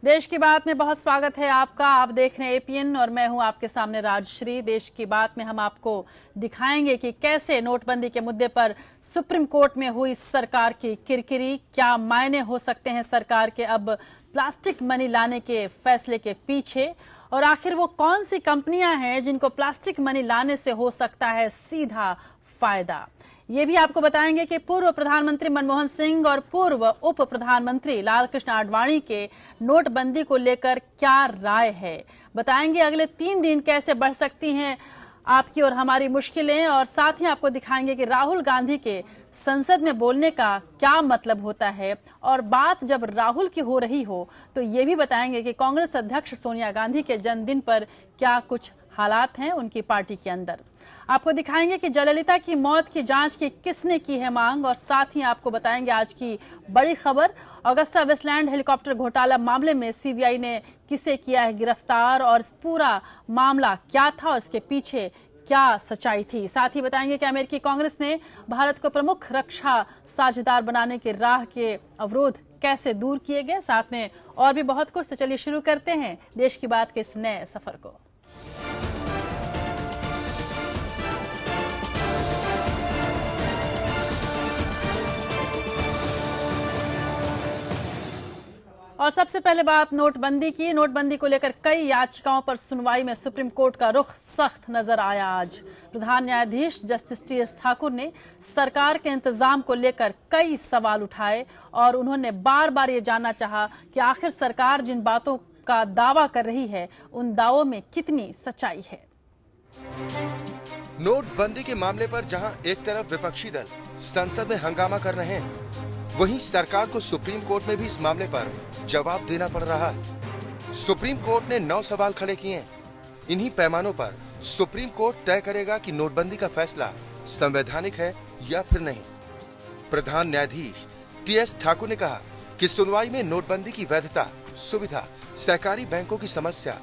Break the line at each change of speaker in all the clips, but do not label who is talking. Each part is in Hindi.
देश की बात में बहुत स्वागत है आपका। आप देख रहे हैं एपीएन और मैं हूं आपके सामने राजश्री। देश की बात में हम आपको दिखाएंगे कि कैसे नोटबंदी के मुद्दे पर सुप्रीम कोर्ट में हुई सरकार की किरकिरी, क्या मायने हो सकते हैं सरकार के अब प्लास्टिक मनी लाने के फैसले के पीछे, और आखिर वो कौन सी कंपनियां हैं जिनको प्लास्टिक मनी लाने से हो सकता है सीधा फायदा। ये भी आपको बताएंगे कि पूर्व प्रधानमंत्री मनमोहन सिंह और पूर्व उप प्रधानमंत्री लालकृष्ण आडवाणी के नोटबंदी को लेकर क्या राय है। बताएंगे अगले 3 दिन कैसे बढ़ सकती हैं आपकी और हमारी मुश्किलें, और साथ ही आपको दिखाएंगे कि राहुल गांधी के संसद में बोलने का क्या मतलब होता है। और बात जब राहुल की हो रही हो तो ये भी बताएंगे कि कांग्रेस अध्यक्ष सोनिया गांधी के जन्मदिन पर क्या कुछ हालात हैं उनकी पार्टी के अंदर। आपको दिखाएंगे कि जयललिता की मौत की जांच की किसने की है मांग, और साथ ही आपको बताएंगे आज की बड़ी खबर, ऑगस्टा वेस्टलैंड हेलीकॉप्टर घोटाला मामले में सीबीआई ने किसे किया है गिरफ्तार, और पूरा मामला क्या था और इसके पीछे क्या सच्चाई थी। साथ ही बताएंगे कि अमेरिकी कांग्रेस ने भारत को प्रमुख रक्षा साझेदार बनाने के राह के अवरोध कैसे दूर किए गए। साथ में और भी बहुत कुछ। तो चलिए शुरू करते हैं देश की बात के इस नए सफर को। और सबसे पहले बात नोटबंदी की। नोटबंदी को लेकर कई याचिकाओं पर सुनवाई में सुप्रीम कोर्ट का रुख सख्त नजर आया। आज प्रधान न्यायाधीश जस्टिस टीएस ठाकुर ने सरकार के इंतजाम को लेकर कई सवाल उठाए, और उन्होंने बार बार ये जानना चाहा कि आखिर सरकार जिन बातों का दावा कर रही है उन दावों में कितनी सच्चाई है।
नोटबंदी के मामले पर जहां एक तरफ विपक्षी दल संसद में हंगामा कर रहे हैं, वहीं सरकार को सुप्रीम कोर्ट में भी इस मामले पर जवाब देना पड़ रहा है। सुप्रीम कोर्ट ने 9 सवाल खड़े किए हैं। इन्हीं पैमानों पर सुप्रीम कोर्ट तय करेगा कि नोटबंदी का फैसला संवैधानिक है या फिर नहीं। प्रधान न्यायाधीश टीएस ठाकुर ने कहा कि सुनवाई में नोटबंदी की वैधता, सुविधा, सहकारी बैंकों की समस्या,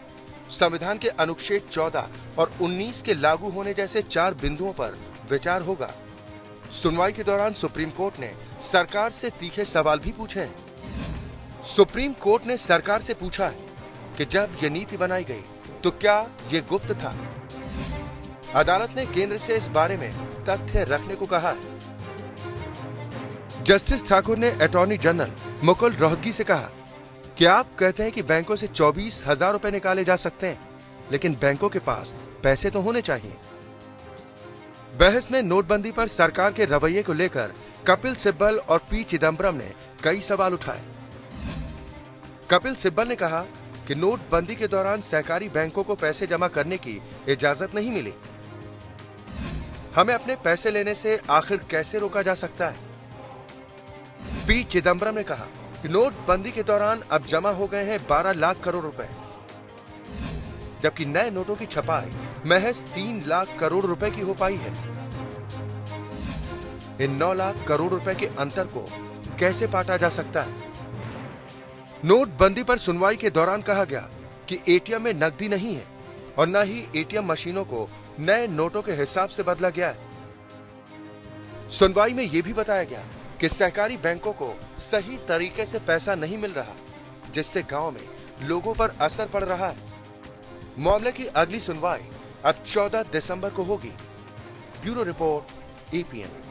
संविधान के अनुच्छेद 14 और 19 के लागू होने जैसे 4 बिंदुओं पर विचार होगा। सुनवाई के दौरान सुप्रीम कोर्ट ने सरकार से तीखे सवाल भी पूछे हैं। सुप्रीम कोर्ट ने सरकार से पूछा है कि जब ये नीति बनाई गई तो क्या ये गुप्त था। अदालत ने केंद्र से इस बारे में तथ्य रखने को कहा है। जस्टिस ठाकुर ने अटॉर्नी जनरल मुकुल रोहतगी से कहा कि आप कहते हैं कि बैंकों से 24,000 रुपए निकाले जा सकते हैं, लेकिन बैंकों के पास पैसे तो होने चाहिए। बहस में नोटबंदी पर सरकार के रवैये को लेकर कपिल सिब्बल और पी चिदम्बरम ने कई सवाल उठाए। कपिल सिब्बल ने कहा कि नोटबंदी के दौरान सहकारी बैंकों को पैसे जमा करने की इजाजत नहीं मिली। हमें अपने पैसे लेने से आखिर कैसे रोका जा सकता है। पी चिदम्बरम ने कहा कि नोटबंदी के दौरान अब जमा हो गए हैं 12 लाख करोड़ रुपए, जबकि नए नोटों की छपाई महज 3 लाख करोड़ रुपए की हो पाई है। इन 9 लाख करोड़ रुपए के अंतर को कैसे पाटा जा सकता है। नोटबंदी पर सुनवाई के दौरान कहा गया कि एटीएम में नकदी नहीं है और न ही एटीएम मशीनों को नए नोटों के हिसाब से बदला गया है। सुनवाई में यह भी बताया गया कि सहकारी बैंकों को सही तरीके से पैसा नहीं मिल रहा, जिससे गांव में लोगों पर असर पड़ रहा है। मामले की अगली सुनवाई अब 14 दिसंबर को होगी। Bureau report, APN.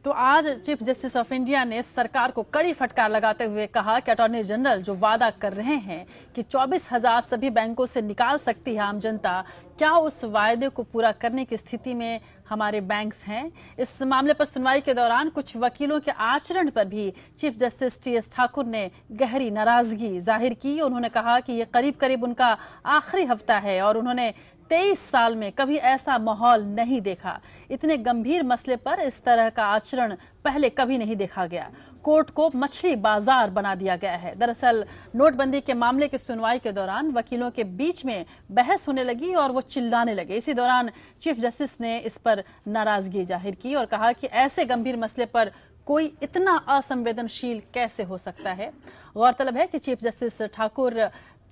तो आज चीफ जस्टिस ऑफ इंडिया ने सरकार को कड़ी फटकार लगाते हुए कहा कि अटॉर्नी जनरल जो वादा कर रहे हैं कि 24,000 सभी बैंकों से निकाल सकती है आम जनता, क्या उस वायदे को पूरा करने की स्थिति में हमारे बैंक्स हैं। इस मामले पर सुनवाई के दौरान कुछ वकीलों के आचरण पर भी चीफ जस्टिस टीएस ठाकुर ने गहरी नाराजगी जाहिर की। उन्होंने कहा कि ये करीब करीब उनका आखिरी हफ्ता है और उन्होंने 23 साल में कभी ऐसा माहौल नहीं देखा। इतने गंभीर मसले पर इस तरह का आचरण पहले कभी नहीं देखा गया। कोर्ट को मछली बाजार बना दिया गया है। दरअसल नोटबंदी के मामले की सुनवाई के दौरान वकीलों के बीच में बहस होने लगी और वो चिल्लाने लगे। इसी दौरान चीफ जस्टिस ने इस पर नाराजगी जाहिर की और कहा कि ऐसे गंभीर मसले पर कोई इतना असंवेदनशील कैसे हो सकता है। गौरतलब है कि चीफ जस्टिस ठाकुर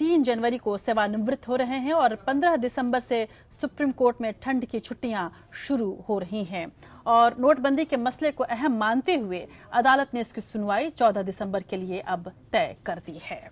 3 जनवरी को सेवानिवृत्त हो रहे हैं और 15 दिसंबर से सुप्रीम कोर्ट में ठंड की छुट्टियां शुरू हो रही हैं। और नोटबंदी के मसले को अहम मानते हुए अदालत ने इसकी सुनवाई 14 दिसंबर के लिए अब तय कर दी है।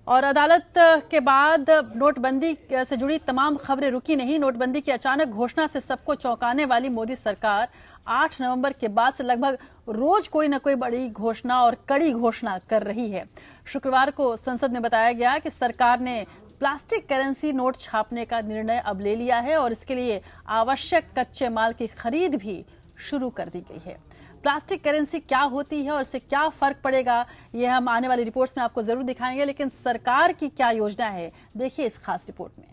और अदालत के बाद नोटबंदी से जुड़ी तमाम खबरें रुकी नहीं। नोटबंदी की अचानक घोषणा से सबको चौंकाने वाली मोदी सरकार 8 नवंबर के बाद से लगभग रोज कोई न कोई बड़ी घोषणा और कड़ी घोषणा कर रही है। शुक्रवार को संसद में बताया गया कि सरकार ने प्लास्टिक करेंसी नोट छापने का निर्णय अब ले लिया है और इसके लिए आवश्यक कच्चे माल की खरीद भी शुरू कर दी गई है। प्लास्टिक करेंसी क्या होती है और इससे क्या फर्क पड़ेगा, यह हम आने वाली रिपोर्ट्स में आपको जरूर दिखाएंगे, लेकिन सरकार की क्या योजना है, देखिए इस खास रिपोर्ट में।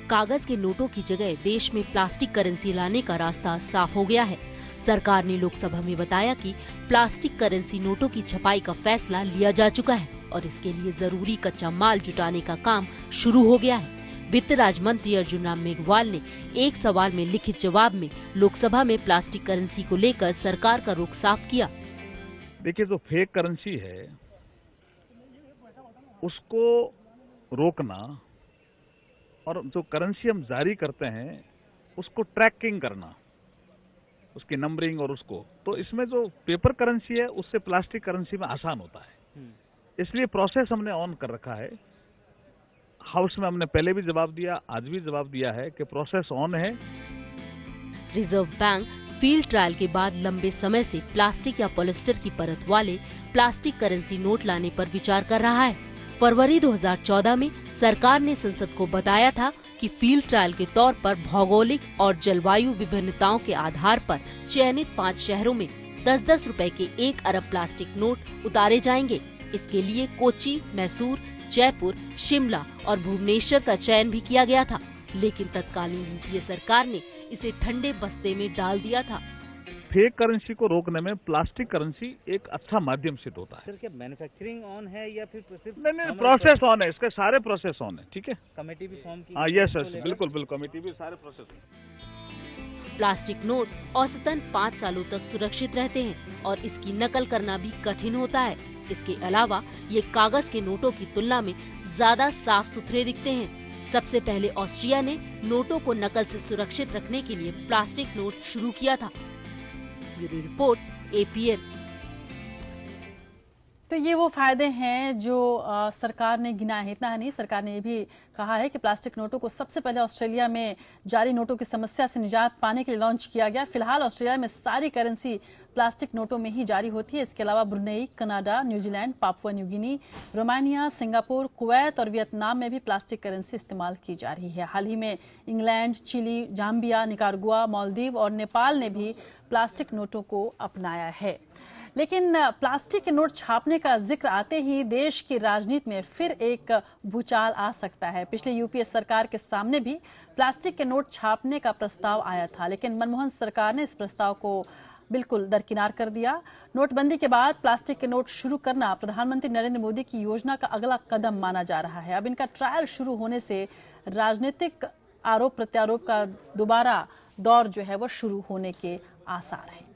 कागज के नोटों की जगह देश में प्लास्टिक करेंसी लाने का रास्ता साफ हो गया है। सरकार ने लोकसभा में बताया कि प्लास्टिक करेंसी नोटों की छपाई का फैसला लिया जा चुका है और इसके लिए जरूरी कच्चा माल जुटाने का काम शुरू हो गया है। वित्त राज्य मंत्री अर्जुन राम मेघवाल ने एक सवाल में लिखित जवाब में लोकसभा में प्लास्टिक करेंसी को लेकर सरकार का रुख साफ किया।
देखिए, जो फेक करेंसी है उसको रोकना और जो करेंसी हम जारी करते हैं उसको ट्रैकिंग करना, उसकी नंबरिंग और उसको, तो इसमें जो पेपर करेंसी है उससे प्लास्टिक करेंसी में आसान होता है। इसलिए प्रोसेस हमने ऑन कर रखा है। हाउस में हमने पहले भी जवाब दिया, आज भी जवाब दिया है कि प्रोसेस ऑन है।
रिजर्व बैंक फील्ड ट्रायल के बाद लंबे समय से प्लास्टिक या पॉलिस्टर की परत वाले प्लास्टिक करेंसी नोट लाने पर विचार कर रहा है। फरवरी 2014 में सरकार ने संसद को बताया था कि फील्ड ट्रायल के तौर पर भौगोलिक और जलवायु विभिन्नताओं के आधार पर चयनित 5 शहरों में 10-10 रुपए के 1 अरब प्लास्टिक नोट उतारे जाएंगे। इसके लिए कोच्चि, मैसूर, जयपुर, शिमला और भुवनेश्वर का चयन भी किया गया था, लेकिन तत्कालीन यूपीए सरकार ने इसे ठंडे बस्ते में डाल दिया था।
फेक करेंसी को रोकने में प्लास्टिक करेंसी एक अच्छा माध्यम सिद्ध होता है।
सर, क्या मैन्युफैक्चरिंग ऑन है या फिर सिर्फ
नहीं, प्रोसेस ऑन है, इसके सारे प्रोसेस ऑन है। ठीक है,
कमेटी भी फॉर्म की?
हाँ, यस सर, बिल्कुल कमेटी भी, सारे प्रोसेस।
प्लास्टिक नोट औसतन 5 सालों तक सुरक्षित रहते हैं और इसकी नकल करना भी कठिन होता है। इसके अलावा ये कागज के नोटों की तुलना में ज्यादा साफ सुथरे दिखते हैं। सबसे पहले ऑस्ट्रिया ने नोटों को नकल से सुरक्षित रखने के लिए प्लास्टिक नोट शुरू किया था। Bureau report, APN।
तो ये वो फायदे हैं जो सरकार ने गिनाए हैं। इतना है नहीं, सरकार ने ये भी कहा है कि प्लास्टिक नोटों को सबसे पहले ऑस्ट्रेलिया में जारी नोटों की समस्या से निजात पाने के लिए लॉन्च किया गया। फिलहाल ऑस्ट्रेलिया में सारी करेंसी प्लास्टिक नोटों में ही जारी होती है। इसके अलावा Brunei, Canada, New Zealand, Papua New Guinea, Romania, Singapore, Kuwait और वियतनाम में भी प्लास्टिक करेंसी इस्तेमाल की जा रही है। हाल ही में England, Chile, Zambia, Nicaragua, Maldives और नेपाल ने भी प्लास्टिक नोटों को अपनाया है। लेकिन प्लास्टिक के नोट छापने का जिक्र आते ही देश की राजनीति में फिर एक भूचाल आ सकता है। पिछले यूपीए सरकार के सामने भी प्लास्टिक के नोट छापने का प्रस्ताव आया था, लेकिन मनमोहन सरकार ने इस प्रस्ताव को बिल्कुल दरकिनार कर दिया। नोटबंदी के बाद प्लास्टिक के नोट शुरू करना प्रधानमंत्री नरेंद्र मोदी की योजना का अगला कदम माना जा रहा है। अब इनका ट्रायल शुरू होने से राजनीतिक आरोप प्रत्यारोप का दोबारा दौर जो है वो शुरू होने के आसार हैं।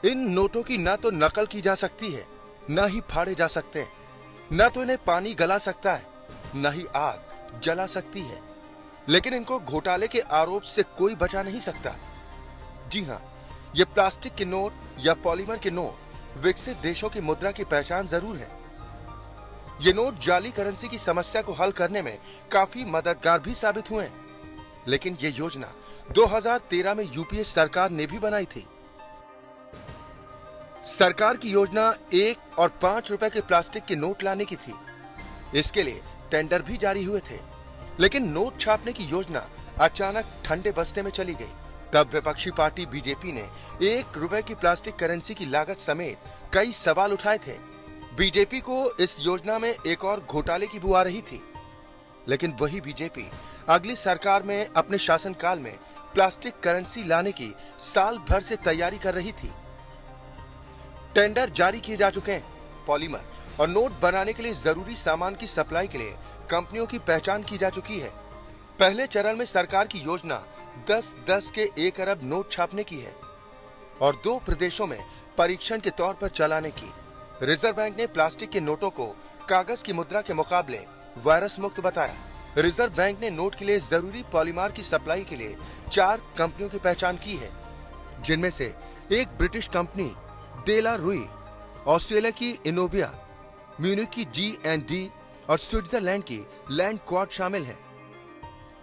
इन नोटों की ना तो नकल की जा सकती है, ना ही फाड़े जा सकते हैं, ना तो इन्हें पानी गला सकता है, ना ही आग जला सकती है, लेकिन इनको घोटाले के आरोप से कोई बचा नहीं सकता। जी हाँ, ये प्लास्टिक के नोट या पॉलीमर के नोट विकसित देशों की मुद्रा की पहचान जरूर है। ये नोट जाली करेंसी की समस्या को हल करने में काफी मददगार भी साबित हुए, लेकिन ये योजना 2013 में यूपीए सरकार ने भी बनाई थी। सरकार की योजना 1 और 5 रुपए के प्लास्टिक के नोट लाने की थी। इसके लिए टेंडर भी जारी हुए थे, लेकिन नोट छापने की योजना अचानक ठंडे बस्ते में चली गई। तब विपक्षी पार्टी बीजेपी ने 1 रुपए की प्लास्टिक करेंसी की लागत समेत कई सवाल उठाए थे। बीजेपी को इस योजना में एक और घोटाले की बू आ रही थी, लेकिन वही बीजेपी अगली सरकार में अपने शासनकाल में प्लास्टिक करेंसी लाने की साल भर से तैयारी कर रही थी। टेंडर जारी किए जा चुके हैं। पॉलीमर और नोट बनाने के लिए जरूरी सामान की सप्लाई के लिए कंपनियों की पहचान की जा चुकी है। पहले चरण में सरकार की योजना 10-10 के 1 अरब नोट छापने की है और 2 प्रदेशों में परीक्षण के तौर पर चलाने की। रिजर्व बैंक ने प्लास्टिक के नोटों को कागज की मुद्रा के मुकाबले वायरस मुक्त बताया। रिजर्व बैंक ने नोट के लिए जरूरी पॉलीमर की सप्लाई के लिए 4 कंपनियों की पहचान की है, जिनमें से एक ब्रिटिश कंपनी दे ला रुई, ऑस्ट्रेलिया की इनोविया, म्यूनिख की G&D और स्विट्जरलैंड की लैंड क्वाड शामिल है।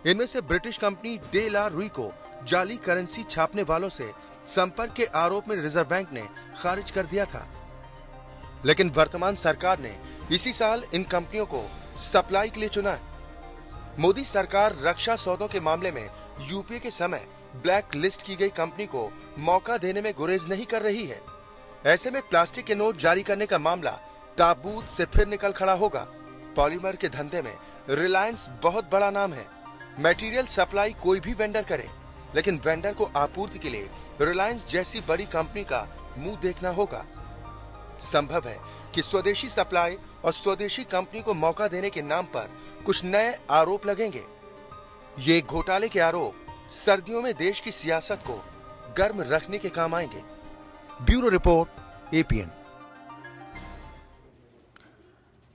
इनमें से ब्रिटिश कंपनी दे ला रुई को जाली करेंसी छापने वालों से संपर्क के आरोप में रिजर्व बैंक ने खारिज कर दिया था, लेकिन वर्तमान सरकार ने इसी साल इन कंपनियों को सप्लाई के लिए चुना है। मोदी सरकार रक्षा सौदों के मामले में यूपीए के समय ब्लैक लिस्ट की गई कंपनी को मौका देने में गुरेज नहीं कर रही है। ऐसे में प्लास्टिक के नोट जारी करने का मामला ताबूत से फिर निकल खड़ा होगा। पॉलीमर के धंधे में रिलायंस बहुत बड़ा नाम है। मटेरियल सप्लाई कोई भी वेंडर करे, लेकिन वेंडर को आपूर्ति के लिए रिलायंस जैसी बड़ी कंपनी का मुंह देखना होगा। संभव है कि स्वदेशी सप्लाई और स्वदेशी कंपनी को मौका देने के नाम पर कुछ नए आरोप लगेंगे। ये घोटाले के आरोप सर्दियों में देश की सियासत को गर्म रखने के काम आएंगे। Bureau report, APN।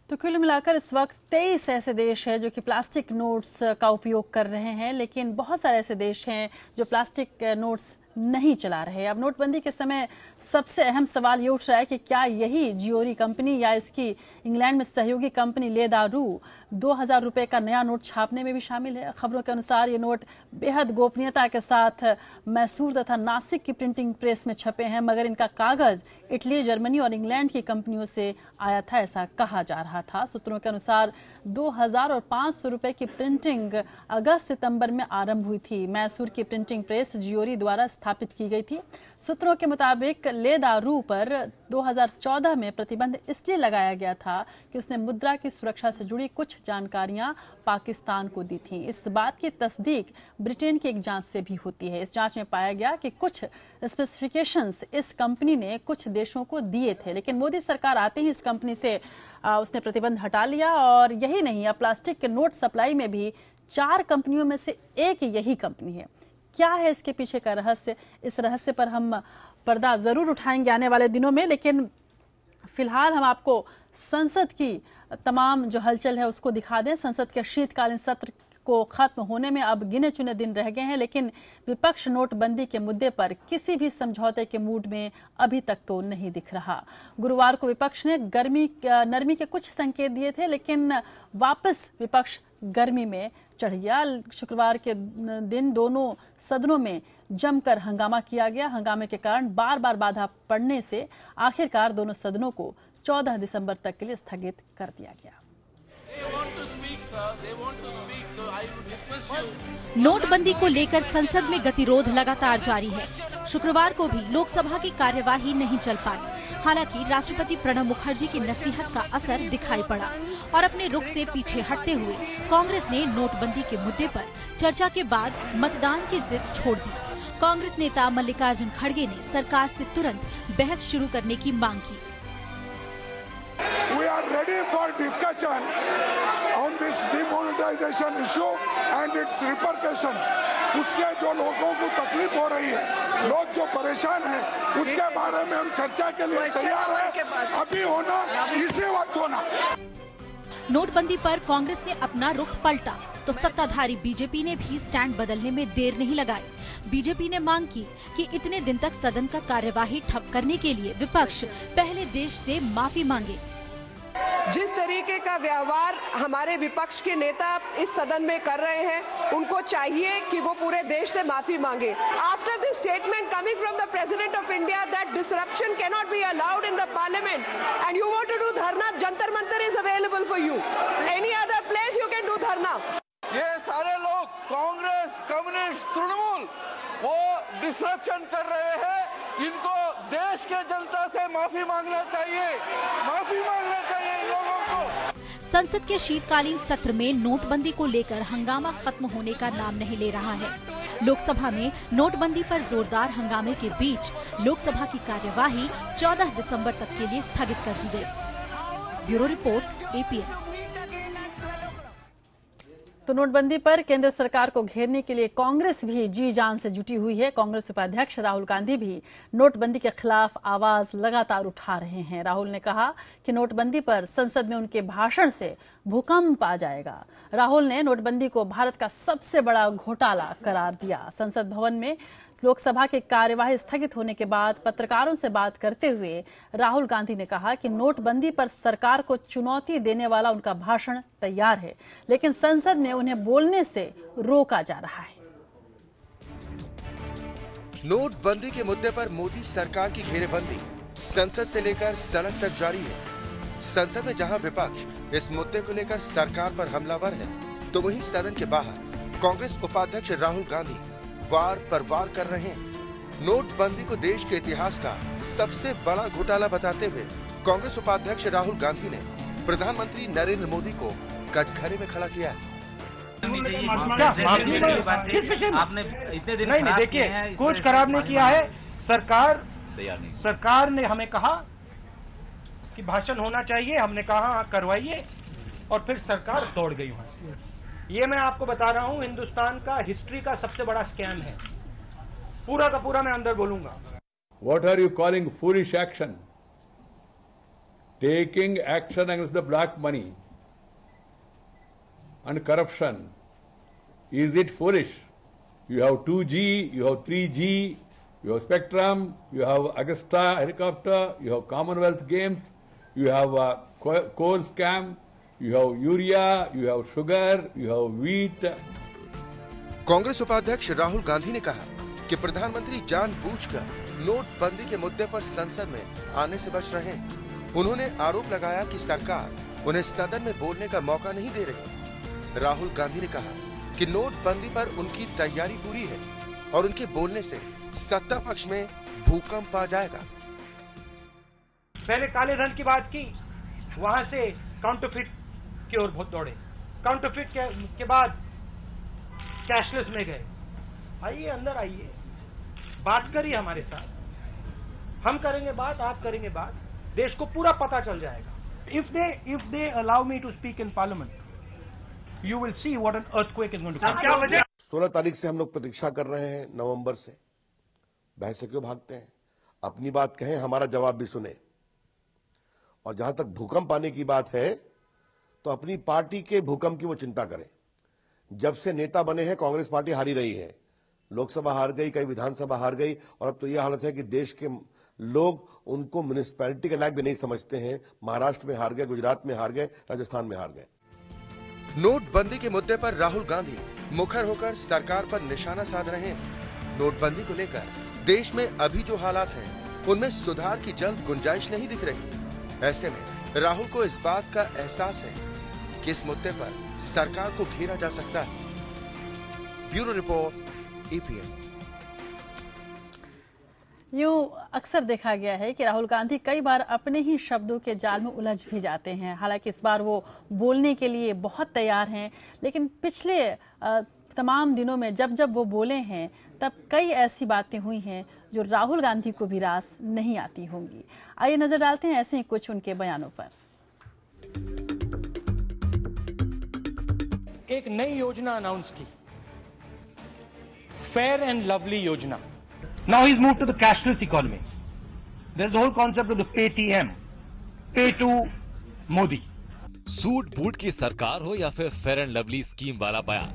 तो कुल मिलाकर इस वक्त 23 ऐसे देश हैं जो कि प्लास्टिक नोट्स का उपयोग कर रहे हैं, लेकिन बहुत सारे ऐसे देश हैं जो प्लास्टिक नोट्स नहीं चला रहे। अब नोटबंदी के समय सबसे अहम सवाल ये उठ रहा है कि क्या यही जियोरी कंपनी या इसकी इंग्लैंड में सहयोगी कंपनी ले दा रू 2000 रुपए का नया नोट छापने में भी शामिल है। खबरों के अनुसार ये नोट बेहद गोपनीयता के साथ मैसूर तथा नासिक की प्रिंटिंग प्रेस में छपे हैं, मगर इनका कागज इटली, जर्मनी और इंग्लैंड की कंपनियों से आया था, ऐसा कहा जा रहा था। सूत्रों के अनुसार 2000 और 500 रुपए की प्रिंटिंग अगस्त-सितंबर में आरंभ हुई थी। मैसूर की प्रिंटिंग प्रेस जियोरी द्वारा स्थापित की गई थी। सूत्रों के मुताबिक ले दा रू पर 2014 में प्रतिबंध इसलिए लगाया गया था कि उसने मुद्रा की सुरक्षा से जुड़ी कुछ जानकारियां पाकिस्तान को दी थी। इस बात की तस्दीक ब्रिटेन की एक जांच से भी होती है। इस जांच में पाया गया कि कुछ स्पेसिफिकेशंस इस कंपनी ने कुछ देशों को दिए थे, लेकिन मोदी सरकार आते ही इस कंपनी से उसने प्रतिबंध हटा लिया। और यही नहीं, अब प्लास्टिक के नोट सप्लाई में भी 4 कंपनियों में से एक यही कंपनी है। क्या है इसके पीछे का रहस्य? इस रहस्य पर हम पर्दा जरूर उठाएंगे आने वाले दिनों में, लेकिन फिलहाल हम आपको संसद की तमाम जो हलचल है उसको दिखा दें। संसद के शीतकालीन सत्र को खत्म होने में अब गिने चुने दिन रह गए हैं, लेकिन विपक्ष नोटबंदी के मुद्दे पर किसी भी समझौते के मूड में अभी तक तो नहीं दिख रहा। गुरुवार को विपक्ष ने नरमी के कुछ संकेत दिए थे, लेकिन वापस विपक्ष गर्मी में चढ़ गया। शुक्रवार के दिन दोनों सदनों में जमकर हंगामा किया गया। हंगामे के कारण बार बार बाधा पड़ने से आखिरकार दोनों सदनों को 14 दिसंबर तक के लिए स्थगित कर दिया गया।
नोटबंदी को लेकर संसद में गतिरोध लगातार जारी है। शुक्रवार को भी लोकसभा की कार्यवाही नहीं चल पाई। हालांकि राष्ट्रपति प्रणब मुखर्जी की नसीहत का असर दिखाई पड़ा और अपने रुख से पीछे हटते हुए कांग्रेस ने नोटबंदी के मुद्दे पर चर्चा के बाद मतदान की जिद छोड़ दी। कांग्रेस नेता मल्लिकार्जुन खड़गे ने सरकार से तुरंत बहस शुरू करने की मांग की।
We are ready for discussion on this demonetization issue and its repercussions. उससे जो लोगों को तकलीफ हो रही है, लोग जो परेशान हैं, उसके बारे में हम चर्चा के लिए तैयार हैं। अभी होना, इसी वक्त होना।
नोटबंदी पर कांग्रेस ने अपना रुख पलटा तो सत्ताधारी बीजेपी ने भी स्टैंड बदलने में देर नहीं लगाई। बीजेपी ने मांग की कि इतने दिन तक सदन का कार्यवाही ठप करने के लिए विपक्ष पहले देश से माफी मांगे।
जिस तरीके का व्यवहार हमारे विपक्ष के नेता इस सदन में कर रहे हैं, उनको चाहिए कि वो पूरे देश से माफी मांगे। After this statement coming from the president of India that disruption can not be allowed in the parliament and you want to do dharna, Jantar Mantar is available for you, any other place you can do dharna.
ये सारे लोग कांग्रेस, कम्युनिस्ट, तृणमूल वो डिसरप्शन कर रहे हैं। इनको देश के जनता से माफी मांगना चाहिए, माफी मांगना चाहिए इन लोगों को।
संसद के शीतकालीन सत्र में नोटबंदी को लेकर हंगामा खत्म होने का नाम नहीं ले रहा है। लोकसभा में नोटबंदी पर जोरदार हंगामे के बीच लोकसभा की कार्यवाही 14 दिसंबर तक के लिए स्थगित कर दी गई। Bureau report, APN।
तो नोटबंदी पर केंद्र सरकार को घेरने के लिए कांग्रेस भी जी जान से जुटी हुई है। कांग्रेस उपाध्यक्ष राहुल गांधी भी नोटबंदी के खिलाफ आवाज लगातार उठा रहे हैं। राहुल ने कहा कि नोटबंदी पर संसद में उनके भाषण से भूकंप आ जाएगा। राहुल ने नोटबंदी को भारत का सबसे बड़ा घोटाला करार दिया। संसद भवन में लोकसभा की कार्यवाही स्थगित होने के बाद पत्रकारों से बात करते हुए राहुल गांधी ने कहा कि नोटबंदी पर सरकार को चुनौती देने वाला उनका भाषण तैयार है, लेकिन संसद में उन्हें बोलने से रोका जा रहा है।
नोटबंदी के मुद्दे पर मोदी सरकार की घेरेबंदी संसद से लेकर सड़क तक जारी है। संसद में जहां विपक्ष इस मुद्दे को लेकर सरकार पर हमलावर है, तो वहीं सदन के बाहर कांग्रेस उपाध्यक्ष राहुल गांधी वार पर वार कर रहे हैं। नोटबंदी को देश के इतिहास का सबसे बड़ा घोटाला बताते हुए कांग्रेस उपाध्यक्ष राहुल गांधी ने प्रधानमंत्री नरेंद्र मोदी को कटघरे में खड़ा किया।
आपने इतने दिन
नहीं देखिए, कुछ खराब नहीं किया है। सरकार ने हमें कहा कि भाषण होना चाहिए, हमने कहा हाँ करवाइए, और फिर सरकार दौड़ गई वहां से। ये मैं आपको बता रहा हूं, हिंदुस्तान का हिस्ट्री का सबसे बड़ा स्कैम है। पूरा का पूरा मैं अंदर बोलूंगा।
What are you calling foolish action? Taking action against the black money and corruption. Is it foolish? You have 2G, you have 3G, you have Spectrum, you have Augusta helicopter, you have Commonwealth Games, you have coal scam, you have urea, you have sugar, you have wheat.
Congress उपाध्यक्ष राहुल गांधी ने कहा कि प्रधानमंत्री जानबूझकर नोटबंदी के मुद्दे पर संसद में आने से बच रहे हैं। उन्होंने आरोप लगाया कि सरकार उन्हें सदन में बोलने का मौका नहीं दे रही। राहुल गांधी ने कहा कि नोटबंदी पर उनकी तैयारी पूरी है और उनके बोलने से सत्ता पक्ष में भूकंप आ जाएगा।
पहले काले धन की बात की, वहां से काउंटरफिट की ओर बहुत दौड़े, काउंटरफिट के बाद कैशलेस में गए। आइए अंदर आइए, बात करिए हमारे साथ, हम करेंगे बात, आप करेंगे बात, देश को पूरा पता चल जाएगा। If they allow me to speak in parliament, you will see what an earthquake is going to come.
16 तारीख से हम लोग प्रतीक्षा कर रहे हैं, नवंबर से। बहस से क्यों भागते हैं? अपनी बात कहें, हमारा जवाब भी सुने। और जहां तक भूकंप आने की बात है, तो अपनी पार्टी के भूकंप की वो चिंता करें। जब से नेता बने हैं, कांग्रेस पार्टी हारी रही है। लोकसभा हार गई, कई विधानसभा हार गई, और अब तो यह हालत है कि देश के लोग उनको म्युनिसिपैलिटी के लायक भी नहीं समझते हैं। महाराष्ट्र में हार गए, गुजरात में हार गए, राजस्थान में हार गए।
नोटबंदी के मुद्दे पर राहुल गांधी मुखर होकर सरकार पर निशाना साध रहे हैं। नोटबंदी को लेकर देश में अभी जो हालात हैं, उनमें सुधार की जल्द गुंजाइश नहीं दिख रही। ऐसे में राहुल को इस बात का एहसास है कि इस मुद्दे पर सरकार को घेरा जा सकता है। Bureau report, EPN।
यूं अक्सर देखा गया है कि राहुल गांधी कई बार अपने ही शब्दों के जाल में उलझ भी जाते हैं। हालांकि इस बार वो बोलने के लिए बहुत तैयार हैं, लेकिन पिछले तमाम दिनों में जब जब वो बोले हैं, तब कई ऐसी बातें हुई हैं जो राहुल गांधी को भी रास नहीं आती होंगी। आइए नजर डालते हैं ऐसे ही कुछ उनके बयानों पर।
एक नई योजना अनाउंस की, फेयर एंड लवली योजना। Now he's moved to the cashless economy. There's the whole concept of the Paytm, pay to Modi.
Suit boot की सरकार हो या फिर फेयर एंड लवली स्कीम वाला बयान,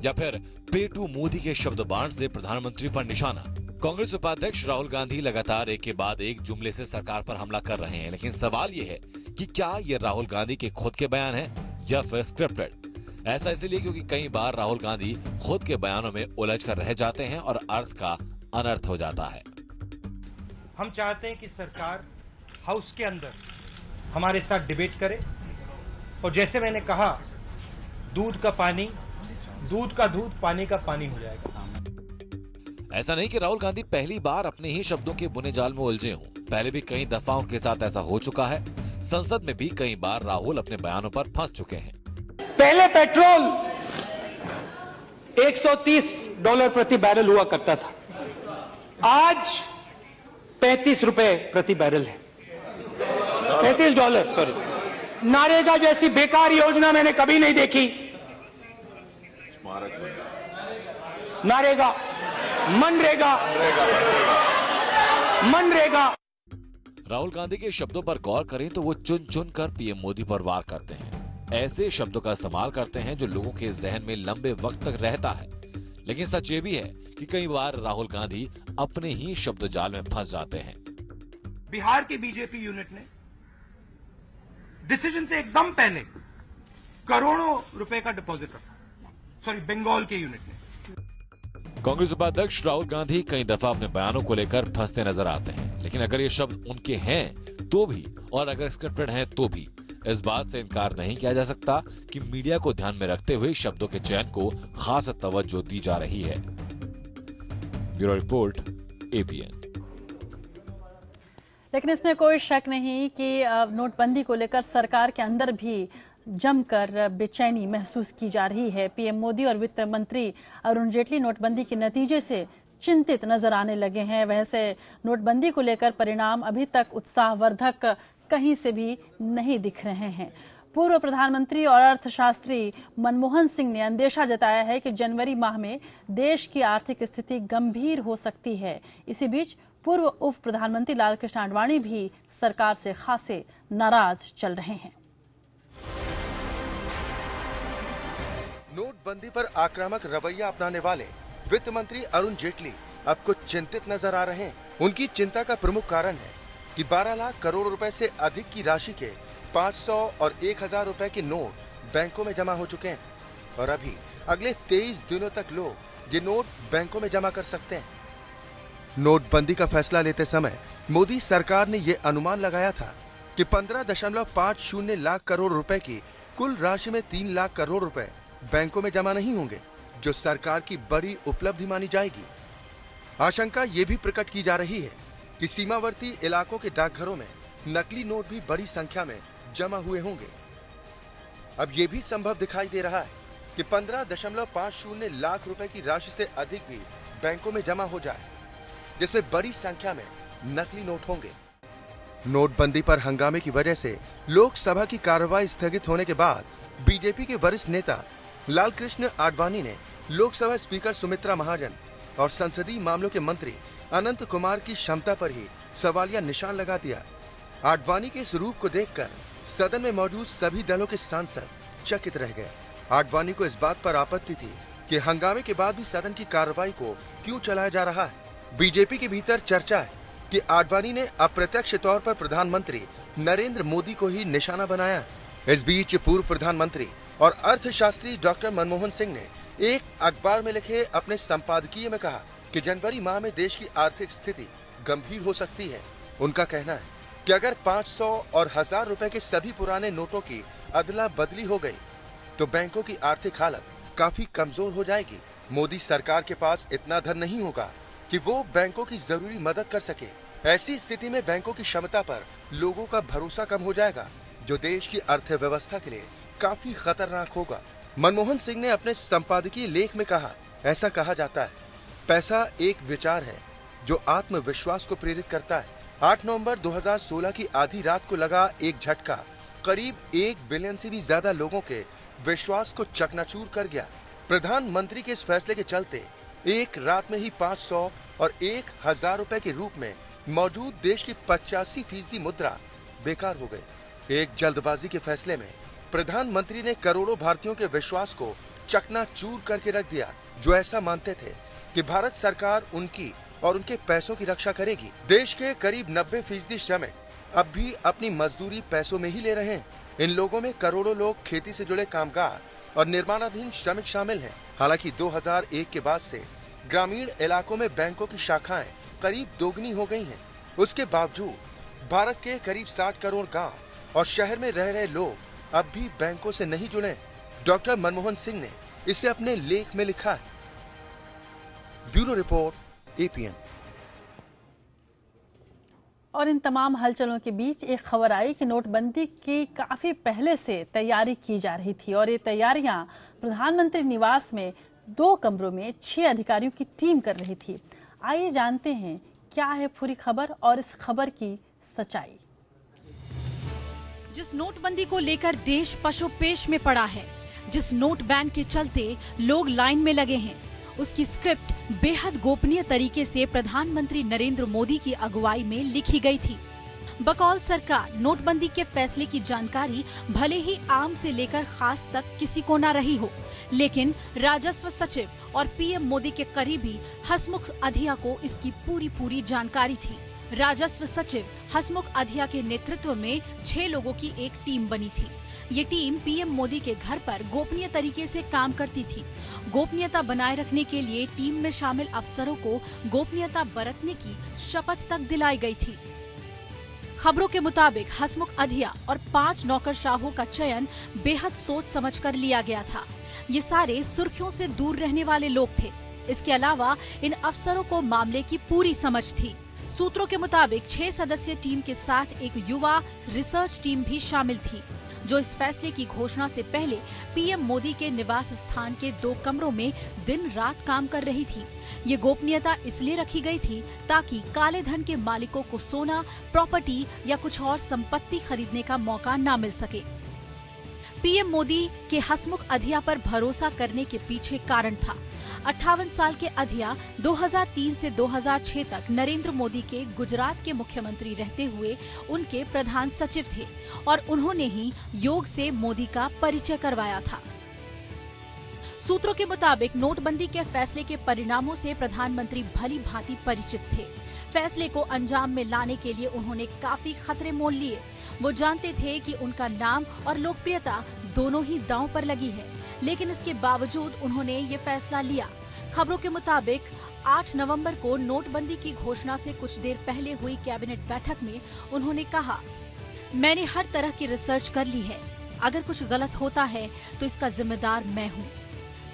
या फिर पे टू मोदी के शब्द बाण से प्रधानमंत्री पर निशाना, कांग्रेस उपाध्यक्ष राहुल गांधी लगातार एक के बाद एक जुमले से सरकार पर हमला कर रहे हैं। लेकिन सवाल ये है कि क्या ये राहुल गांधी के खुद के बयान हैं या फिर स्क्रिप्टेड। ऐसा इसलिए क्योंकि कई बार राहुल गांधी खुद के बयानों में उलझ कर रह जाते हैं और अर्थ का अनर्थ हो जाता है।
हम चाहते हैं कि सरकार हाउस के अंदर हमारे साथ डिबेट करे, और जैसे मैंने कहा, दूध का पानी, दूध का दूध, पानी का पानी हो जाएगा।
ऐसा नहीं कि राहुल गांधी पहली बार अपने ही शब्दों के बुने जाल में उलझे हों, पहले भी कई दफा उनके साथ ऐसा हो चुका है। संसद में भी कई बार राहुल अपने बयानों पर फंस चुके हैं।
पहले पेट्रोल $130 प्रति बैरल हुआ करता था, आज $35 प्रति बैरल है। $35, सॉरी। नरेगा जैसी बेकार योजना मैंने कभी नहीं देखी।
स्मारक बनेगा।
नरेगा, मनरेगा, मनरेगा।
राहुल गांधी के शब्दों पर गौर करें तो वो चुन चुन कर पीएम मोदी पर वार करते हैं। ऐसे शब्दों का इस्तेमाल करते हैं जो लोगों के जहन में लंबे वक्त तक रहता है। लेकिन सच ये भी है कि कई बार राहुल गांधी अपने ही शब्द जाल में फंस जाते हैं।
बिहार के बीजेपी यूनिट ने डिसीजन से एकदम पहले करोड़ों रुपए का डिपॉजिट रखा। सॉरी, बंगाल के यूनिट ने।
कांग्रेस उपाध्यक्ष राहुल गांधी कई दफा अपने बयानों को लेकर फंसते नजर आते हैं, लेकिन अगर ये शब्द उनके हैं तो भी और अगर स्क्रिप्टेड हैं तो भी इस बात से इनकार नहीं किया जा सकता कि मीडिया को ध्यान में रखते हुए शब्दों के चयन को खास तवज्जो दी जा रही है। Bureau report, APN.
लेकिन इसमें कोई शक नहीं कि नोटबंदी को लेकर सरकार के अंदर भी जमकर बेचैनी महसूस की जा रही है। पीएम मोदी और वित्त मंत्री अरुण जेटली नोटबंदी के नतीजे से चिंतित नजर आने लगे हैं। वैसे नोटबंदी को लेकर परिणाम अभी तक उत्साहवर्धक कहीं से भी नहीं दिख रहे हैं। पूर्व प्रधानमंत्री और अर्थशास्त्री मनमोहन सिंह ने अंदेशा जताया है कि जनवरी माह में देश की आर्थिक स्थिति गंभीर हो सकती है। इसी बीच पूर्व उप प्रधानमंत्री लालकृष्ण आडवाणी भी सरकार से खासे नाराज चल रहे हैं।
नोटबंदी पर आक्रामक रवैया अपनाने वाले वित्त मंत्री अरुण जेटली अब कुछ चिंतित नजर आ रहे हैं। उनकी चिंता का प्रमुख कारण है कि 12 लाख करोड़ रुपए से अधिक की राशि के 500 और 1000 रुपए के नोट बैंकों में जमा हो चुके हैं और अभी अगले 23 दिनों तक लोग ये नोट बैंकों में जमा कर सकते हैं। नोटबंदी का फैसला लेते समय मोदी सरकार ने ये अनुमान लगाया था कि 15.50 लाख करोड़ रुपए की कुल राशि में 3 लाख करोड़ रुपए बैंकों में जमा नहीं होंगे, जो सरकार की बड़ी उपलब्धि मानी जाएगी। आशंका ये भी प्रकट की जा रही है कि सीमावर्ती इलाकों के डाकघरों में नकली नोट भी बड़ी संख्या में जमा हुए होंगे। अब ये भी संभव दिखाई दे रहा है कि 15.50 लाख रुपए की राशि से अधिक भी बैंकों में जमा हो जाए, जिसमें बड़ी संख्या में नकली नोट होंगे। नोटबंदी पर हंगामे की वजह से लोकसभा की कार्रवाई स्थगित होने के बाद बीजेपी के वरिष्ठ नेता लालकृष्ण आडवाणी ने लोकसभा स्पीकर सुमित्रा महाजन और संसदीय मामलों के मंत्री अनंत कुमार की क्षमता पर ही सवालिया निशान लगा दिया। आडवाणी के इस रूप को देखकर सदन में मौजूद सभी दलों के सांसद चकित रह गए। आडवाणी को इस बात पर आपत्ति थी कि हंगामे के बाद भी सदन की कार्रवाई को क्यों चलाया जा रहा है। बीजेपी के भीतर चर्चा है कि आडवाणी ने अप्रत्यक्ष तौर पर प्रधानमंत्री नरेंद्र मोदी को ही निशाना बनाया। इस बीच पूर्व प्रधानमंत्री और अर्थशास्त्री डॉक्टर मनमोहन सिंह ने एक अखबार में लिखे अपने संपादकीय में कहा कि जनवरी माह में देश की आर्थिक स्थिति गंभीर हो सकती है। उनका कहना है कि अगर 500 और 1000 रुपए के सभी पुराने नोटों की अदला बदली हो गई तो बैंकों की आर्थिक हालत काफी कमजोर हो जाएगी। मोदी सरकार के पास इतना धन नहीं होगा कि वो बैंकों की जरूरी मदद कर सके। ऐसी स्थिति में बैंकों की क्षमता पर लोगों का भरोसा कम हो जाएगा, जो देश की अर्थव्यवस्था के लिए काफी खतरनाक होगा। मनमोहन सिंह ने अपने संपादकीय लेख में कहा, ऐसा कहा जाता है, पैसा एक विचार है जो आत्मविश्वास को प्रेरित करता है। 8 नवंबर 2016 की आधी रात को लगा एक झटका करीब 1 बिलियन से भी ज्यादा लोगों के विश्वास को चकनाचूर कर गया। प्रधानमंत्री के इस फैसले के चलते एक रात में ही 500 और 1000 रुपए के रूप में मौजूद देश की 85% मुद्रा बेकार हो गई। एक जल्दबाजी के फैसले में प्रधानमंत्री ने करोड़ों भारतीयों के विश्वास को चकनाचूर करके रख दिया, जो ऐसा मानते थे कि भारत सरकार उनकी और उनके पैसों की रक्षा करेगी। देश के करीब 90% श्रमिक अब भी अपनी मजदूरी पैसों में ही ले रहे हैं। इन लोगों में करोड़ों लोग खेती से जुड़े कामगार और निर्माणाधीन श्रमिक शामिल हैं। हालांकि 2001 के बाद से ग्रामीण इलाकों में बैंकों की शाखाएं करीब दोगुनी हो गई हैं। उसके बावजूद भारत के करीब 60 करोड़ गांव और शहर में रह रहे लोग अब भी बैंकों से नहीं जुड़े। डॉक्टर मनमोहन सिंह ने इसे अपने लेख में लिखा है। Bureau report, APN.
और इन तमाम हलचलों के बीच एक खबर आई कि नोटबंदी की काफी पहले से तैयारी की जा रही थी और ये तैयारियां प्रधानमंत्री निवास में 2 कमरों में 6 अधिकारियों की टीम कर रही थी। आइए जानते हैं क्या है पूरी खबर और इस खबर की सच्चाई।
जिस नोटबंदी को लेकर देश पशुपेश में पड़ा है, जिस नोट बैन के चलते लोग लाइन में लगे हैं, उसकी स्क्रिप्ट बेहद गोपनीय तरीके से प्रधानमंत्री नरेंद्र मोदी की अगुवाई में लिखी गई थी। बकौल सरकार नोटबंदी के फैसले की जानकारी भले ही आम से लेकर खास तक किसी को न रही हो, लेकिन राजस्व सचिव और पीएम मोदी के करीबी हसमुख अधिया को इसकी पूरी जानकारी थी। राजस्व सचिव हसमुख अधिया के नेतृत्व में 6 लोगों की एक टीम बनी थी। ये टीम पीएम मोदी के घर पर गोपनीय तरीके से काम करती थी। गोपनीयता बनाए रखने के लिए टीम में शामिल अफसरों को गोपनीयता बरतने की शपथ तक दिलाई गई थी। खबरों के मुताबिक हसमुख अधिया और 5 नौकरशाहों का चयन बेहद सोच समझकर लिया गया था। ये सारे सुर्खियों से दूर रहने वाले लोग थे। इसके अलावा इन अफसरों को मामले की पूरी समझ थी। सूत्रों के मुताबिक 6 सदस्यीय टीम के साथ एक युवा रिसर्च टीम भी शामिल थी, जो इस फैसले की घोषणा से पहले पीएम मोदी के निवास स्थान के 2 कमरों में दिन रात काम कर रही थी। ये गोपनीयता इसलिए रखी गई थी ताकि काले धन के मालिकों को सोना, प्रॉपर्टी या कुछ और संपत्ति खरीदने का मौका न मिल सके। पीएम मोदी के हसमुख अधिया पर भरोसा करने के पीछे कारण था। 58 साल के अधिया 2003 से 2006 तक नरेंद्र मोदी के गुजरात के मुख्यमंत्री रहते हुए उनके प्रधान सचिव थे और उन्होंने ही योग से मोदी का परिचय करवाया था। सूत्रों के मुताबिक नोटबंदी के फैसले के परिणामों से प्रधानमंत्री भली भांति परिचित थे। फैसले को अंजाम में लाने के लिए उन्होंने काफी खतरे मोल लिए। वो जानते थे कि उनका नाम और लोकप्रियता दोनों ही दांव पर लगी है, लेकिन इसके बावजूद उन्होंने ये फैसला लिया। खबरों के मुताबिक 8 नवंबर को नोटबंदी की घोषणा से कुछ देर पहले हुई कैबिनेट बैठक में उन्होंने कहा, मैंने हर तरह की रिसर्च कर ली है। अगर कुछ गलत होता है तो इसका जिम्मेदार मैं हूँ।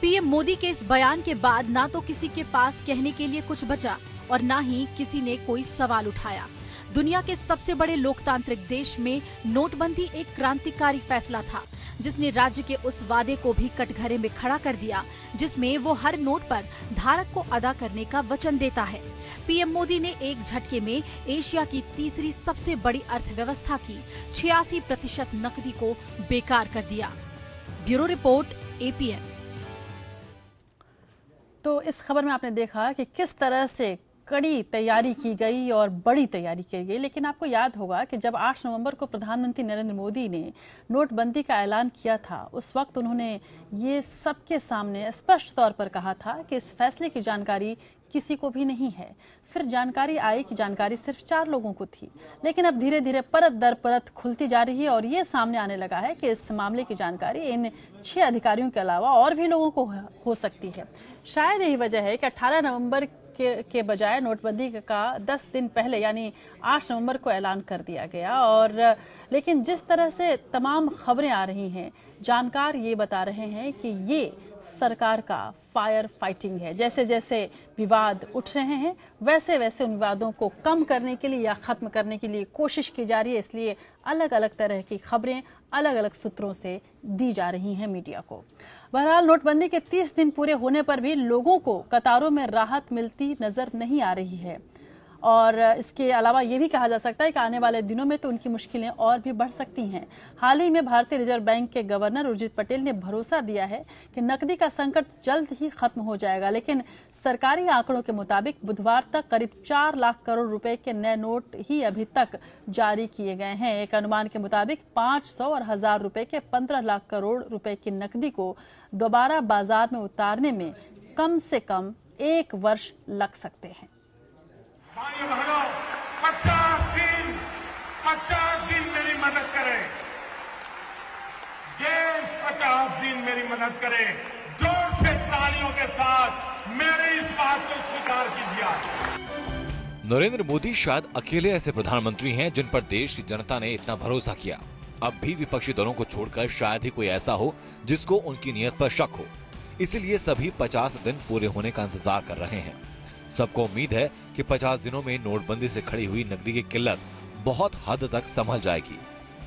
पीएम मोदी के इस बयान के बाद ना तो किसी के पास कहने के लिए कुछ बचा और ना ही किसी ने कोई सवाल उठाया। दुनिया के सबसे बड़े लोकतांत्रिक देश में नोटबंदी एक क्रांतिकारी फैसला था, जिसने राज्य के उस वादे को भी कटघरे में खड़ा कर दिया जिसमें वो हर नोट पर धारक को अदा करने का वचन देता है। पीएम मोदी ने एक झटके में एशिया की तीसरी सबसे बड़ी अर्थव्यवस्था की 86% नकदी को बेकार कर दिया। Bureau report, APN.
तो इस खबर में आपने देखा कि किस तरह से कड़ी तैयारी की गई और बड़ी तैयारी की गई। लेकिन आपको याद होगा कि जब 8 नवंबर को प्रधानमंत्री नरेंद्र मोदी ने नोटबंदी का ऐलान किया था, उस वक्त उन्होंने ये सबके सामने स्पष्ट तौर पर कहा था कि इस फैसले की जानकारी किसी को भी नहीं है। फिर जानकारी आई कि जानकारी सिर्फ 4 लोगों को थी, लेकिन अब धीरे धीरे परत दर परत खुलती जा रही है और ये सामने आने लगा है कि इस मामले की जानकारी इन 6 अधिकारियों के अलावा और भी लोगों को हो सकती है। शायद यही वजह है कि 18 नवंबर के बजाय नोटबंदी का 10 दिन पहले यानी 8 नवंबर को ऐलान कर दिया गया। और लेकिन जिस तरह से तमाम खबरें आ रही हैं, जानकार ये बता रहे हैं कि ये सरकार का फायर फाइटिंग है। जैसे जैसे विवाद उठ रहे हैं, वैसे वैसे उन विवादों को कम करने के लिए या खत्म करने के लिए कोशिश की जा रही है। इसलिए अलग अलग तरह की खबरें अलग अलग सूत्रों से दी जा रही हैं मीडिया को। बहरहाल नोटबंदी के 30 दिन पूरे होने पर भी लोगों को कतारों में राहत मिलती नजर नहीं आ रही है। और इसके अलावा ये भी कहा जा सकता है कि आने वाले दिनों में तो उनकी मुश्किलें और भी बढ़ सकती हैं। हाल ही में भारतीय रिजर्व बैंक के गवर्नर उर्जित पटेल ने भरोसा दिया है कि नकदी का संकट जल्द ही खत्म हो जाएगा, लेकिन सरकारी आंकड़ों के मुताबिक बुधवार तक करीब 4 लाख करोड़ रुपए के नए नोट ही अभी तक जारी किए गए हैं। एक अनुमान के मुताबिक 500 और 1000 रुपए के 15 लाख करोड़ रुपए की नकदी को दोबारा बाजार में उतारने में कम से कम 1 वर्ष लग सकते हैं।
50 दिन मेरी मदद करें, देश 50 दिन मेरी मदद करे। जोर से तालियों के साथ मेरे इस बात को स्वीकार कीजिए।
नरेंद्र मोदी शायद अकेले ऐसे प्रधानमंत्री हैं जिन पर देश की जनता ने इतना भरोसा किया। अब भी विपक्षी दलों को छोड़कर शायद ही कोई ऐसा हो जिसको उनकी नीयत पर शक हो। इसीलिए सभी 50 दिन पूरे होने का इंतजार कर रहे हैं। सबको उम्मीद है कि 50 दिनों में नोटबंदी से खड़ी हुई नकदी की किल्लत बहुत हद तक संभल जाएगी।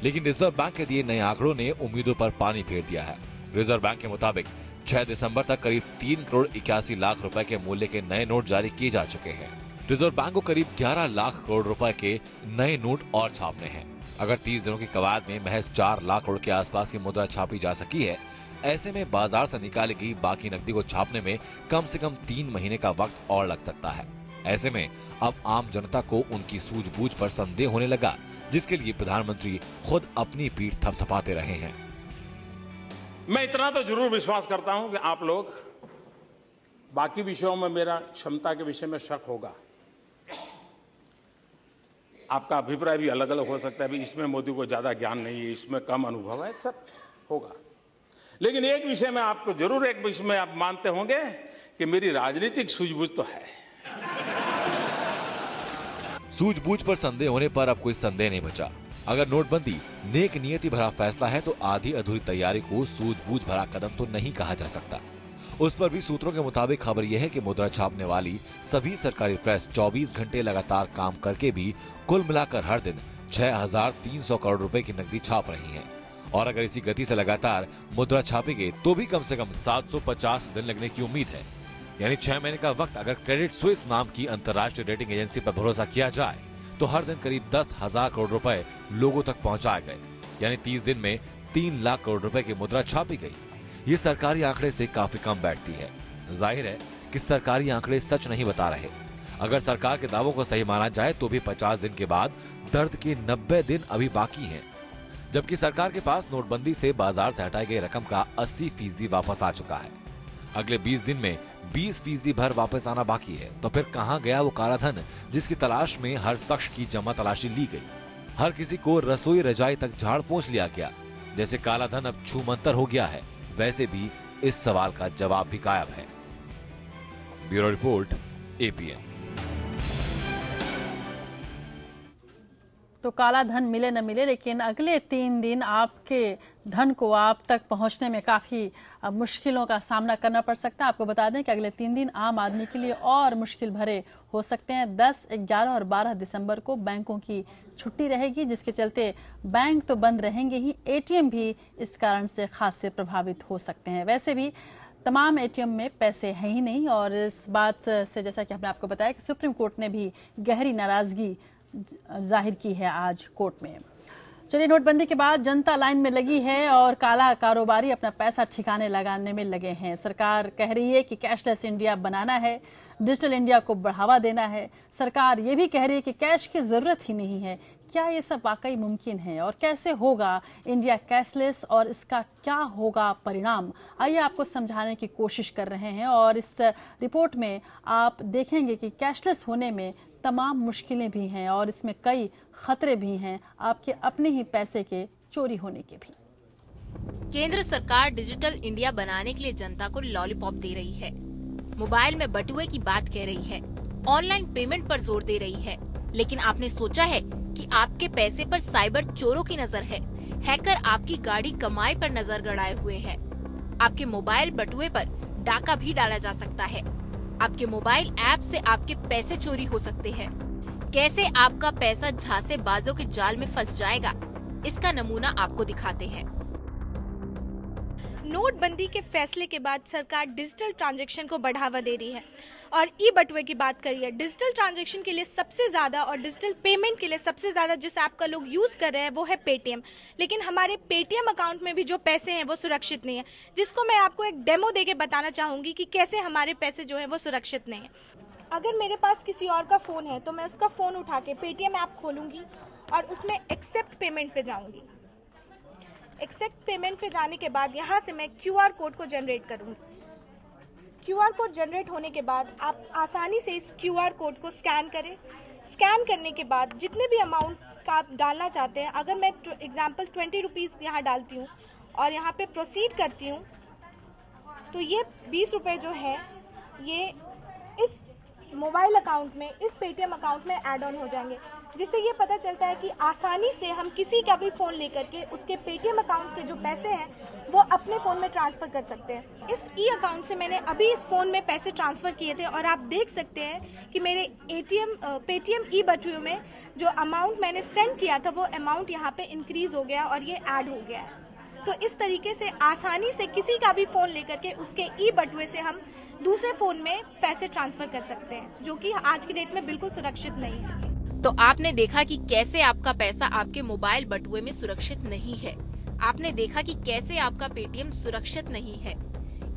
लेकिन रिजर्व बैंक के दिए नए आंकड़ों ने उम्मीदों पर पानी फेर दिया है। रिजर्व बैंक के मुताबिक 6 दिसंबर तक करीब 3 करोड़ 81 लाख रुपए के मूल्य के नए नोट जारी किए जा चुके हैं। रिजर्व बैंक को करीब 11 लाख करोड़ रुपए के नए नोट और छापने हैं। अगर 30 दिनों की कवायद में महज 4 लाख करोड़ के आसपास की मुद्रा छापी जा सकी है ऐसे में बाजार से निकाली गई बाकी नकदी को छापने में कम से कम 3 महीने का वक्त और लग सकता है। ऐसे में अब आम जनता को उनकी सूझबूझ पर संदेह होने लगा, जिसके लिए प्रधानमंत्री खुद अपनी पीठ थपथपाते रहे हैं।
मैं इतना तो जरूर विश्वास करता हूं कि आप लोग बाकी विषयों में मेरा क्षमता के विषय में शक होगा, आपका अभिप्राय भी अलग अलग हो सकता है, इसमें मोदी को ज्यादा ज्ञान नहीं है, इसमें कम अनुभव है, सब होगा। लेकिन एक विषय में आपको जरूर, एक विषय में आप मानते होंगे कि मेरी राजनीतिक सूझबूझ तो है।
सूझबूझ पर संदेह होने पर अब कोई संदेह नहीं बचा। अगर नोटबंदी नेक नियति भरा फैसला है तो आधी अधूरी तैयारी को सूझबूझ भरा कदम तो नहीं कहा जा सकता। उस पर भी सूत्रों के मुताबिक खबर यह है कि मुद्रा छापने वाली सभी सरकारी प्रेस 24 घंटे लगातार काम करके भी कुल मिलाकर हर दिन 6,300 करोड़ रुपए की नकदी छाप रही हैं। और अगर इसी गति से लगातार मुद्रा छापेंगे तो भी कम से कम 750 दिन लगने की उम्मीद है। यानी 6 महीने का वक्त अगर क्रेडिट स्विस नाम की अंतर्राष्ट्रीय रेटिंग एजेंसी पर भरोसा किया जाए तो हर दिन करीब 10,000 करोड़ रुपए लोगों तक पहुंचाए गए। यानी 30 दिन में 3 लाख करोड़ रुपए की मुद्रा छापी गई। ये सरकारी आंकड़े से काफी कम बैठती है। जाहिर है कि सरकारी आंकड़े सच नहीं बता रहे। अगर सरकार के दावों को सही माना जाए तो भी 50 दिन के बाद दर्द के 90 दिन अभी बाकी हैं। जबकि सरकार के पास नोटबंदी से बाजार से हटाई गई रकम का 80% वापस आ चुका है। अगले 20 दिन में 20% भर वापस आना बाकी है। तो फिर कहां गया वो काला धन जिसकी तलाश में हर शख्स की जमा तलाशी ली गई। हर किसी को रसोई रजाई तक झाड़ पोंछ लिया गया। जैसे काला धन अब छूमंतर हो गया है, वैसे भी इस सवाल का जवाब भी गायब है। Bureau report, APN.
तो काला धन मिले न मिले, लेकिन अगले 3 दिन आपके धन को आप तक पहुंचने में काफ़ी मुश्किलों का सामना करना पड़ सकता है। आपको बता दें कि अगले 3 दिन आम आदमी के लिए और मुश्किल भरे हो सकते हैं। 10, 11 और 12 दिसंबर को बैंकों की छुट्टी रहेगी, जिसके चलते बैंक तो बंद रहेंगे ही, एटीएम भी इस कारण से खास से प्रभावित हो सकते हैं। वैसे भी तमाम एटीएम में पैसे हैं ही नहीं, और इस बात से जैसा कि हमने आपको बताया कि सुप्रीम कोर्ट ने भी गहरी नाराजगी जाहिर की है आज कोर्ट में। चलिए, नोटबंदी के बाद जनता लाइन में लगी है और काला कारोबारी अपना पैसा ठिकाने लगाने में लगे हैं। सरकार कह रही है कि कैशलेस इंडिया बनाना है, डिजिटल इंडिया को बढ़ावा देना है। सरकार ये भी कह रही है कि कैश की जरूरत ही नहीं है। क्या ये सब वाकई मुमकिन है और कैसे होगा इंडिया कैशलेस और इसका क्या होगा परिणाम? आइए आपको समझाने की कोशिश कर रहे हैं। और इस रिपोर्ट में आप देखेंगे कि कैशलेस होने में तमाम मुश्किलें भी हैं और इसमें कई खतरे भी हैं, आपके अपने ही पैसे के चोरी होने के भी।
केंद्र सरकार डिजिटल इंडिया बनाने के लिए जनता को लॉलीपॉप दे रही है, मोबाइल में बटुए की बात कह रही है, ऑनलाइन पेमेंट पर जोर दे रही है। लेकिन आपने सोचा है कि आपके पैसे पर साइबर चोरों की नजर है? हैकर आपकी गाड़ी कमाई पर नजर गड़ाए हुए हैं। आपके मोबाइल बटुए पर डाका भी डाला जा सकता है। आपके मोबाइल ऐप से आपके पैसे चोरी हो सकते हैं। कैसे आपका पैसा झांसेबाजों के जाल में फंस जाएगा, इसका नमूना आपको दिखाते हैं।
नोटबंदी के फैसले के बाद सरकार डिजिटल ट्रांजैक्शन को बढ़ावा दे रही है और ई बटुए की बात करिए। डिजिटल ट्रांजैक्शन के लिए सबसे ज़्यादा और डिजिटल पेमेंट के लिए सबसे ज़्यादा जिस ऐप का लोग यूज़ कर रहे हैं वो है पेटीएम। लेकिन हमारे पेटीएम अकाउंट में भी जो पैसे हैं वो सुरक्षित नहीं है, जिसको मैं आपको एक डेमो देके बताना चाहूँगी कि कैसे हमारे पैसे जो है वो सुरक्षित नहीं है। अगर मेरे पास किसी और का फ़ोन है तो मैं उसका फ़ोन उठा के पेटीएम ऐप खोलूँगी और उसमें एक्सेप्ट पेमेंट पे जाऊँगी। एक्सेप्ट पेमेंट पे जाने के बाद यहाँ से मैं क्यूआर कोड को जनरेट करूँगी। क्यूआर कोड जनरेट होने के बाद आप आसानी से इस क्यूआर कोड को स्कैन करें। स्कैन करने के बाद जितने भी अमाउंट का आप डालना चाहते हैं, अगर मैं एग्जांपल 20 रुपीज़ यहाँ डालती हूँ और यहाँ पे प्रोसीड करती हूँ तो ये 20 रुपये जो है ये इस मोबाइल अकाउंट में, इस पेटीएम अकाउंट में ऐड ऑन हो जाएंगे, जिससे ये पता चलता है कि आसानी से हम किसी का भी फ़ोन लेकर के उसके पेटीएम अकाउंट के जो पैसे हैं वो अपने फ़ोन में ट्रांसफ़र कर सकते हैं। इस ई अकाउंट से मैंने अभी इस फ़ोन में पैसे ट्रांसफ़र किए थे और आप देख सकते हैं कि मेरे पेटीएम ई बटुए में जो अमाउंट मैंने सेंड किया था वो अमाउंट यहाँ पे इंक्रीज़ हो गया और ये ऐड हो गया है। तो इस तरीके से आसानी से किसी का भी फ़ोन लेकर के उसके ई बटुए से हम दूसरे फ़ोन में पैसे ट्रांसफ़र कर सकते हैं, जो कि आज की डेट में बिल्कुल सुरक्षित नहीं है।
तो आपने देखा कि कैसे आपका पैसा आपके मोबाइल बटुए में सुरक्षित नहीं है। आपने देखा कि कैसे आपका पेटीएम सुरक्षित नहीं है,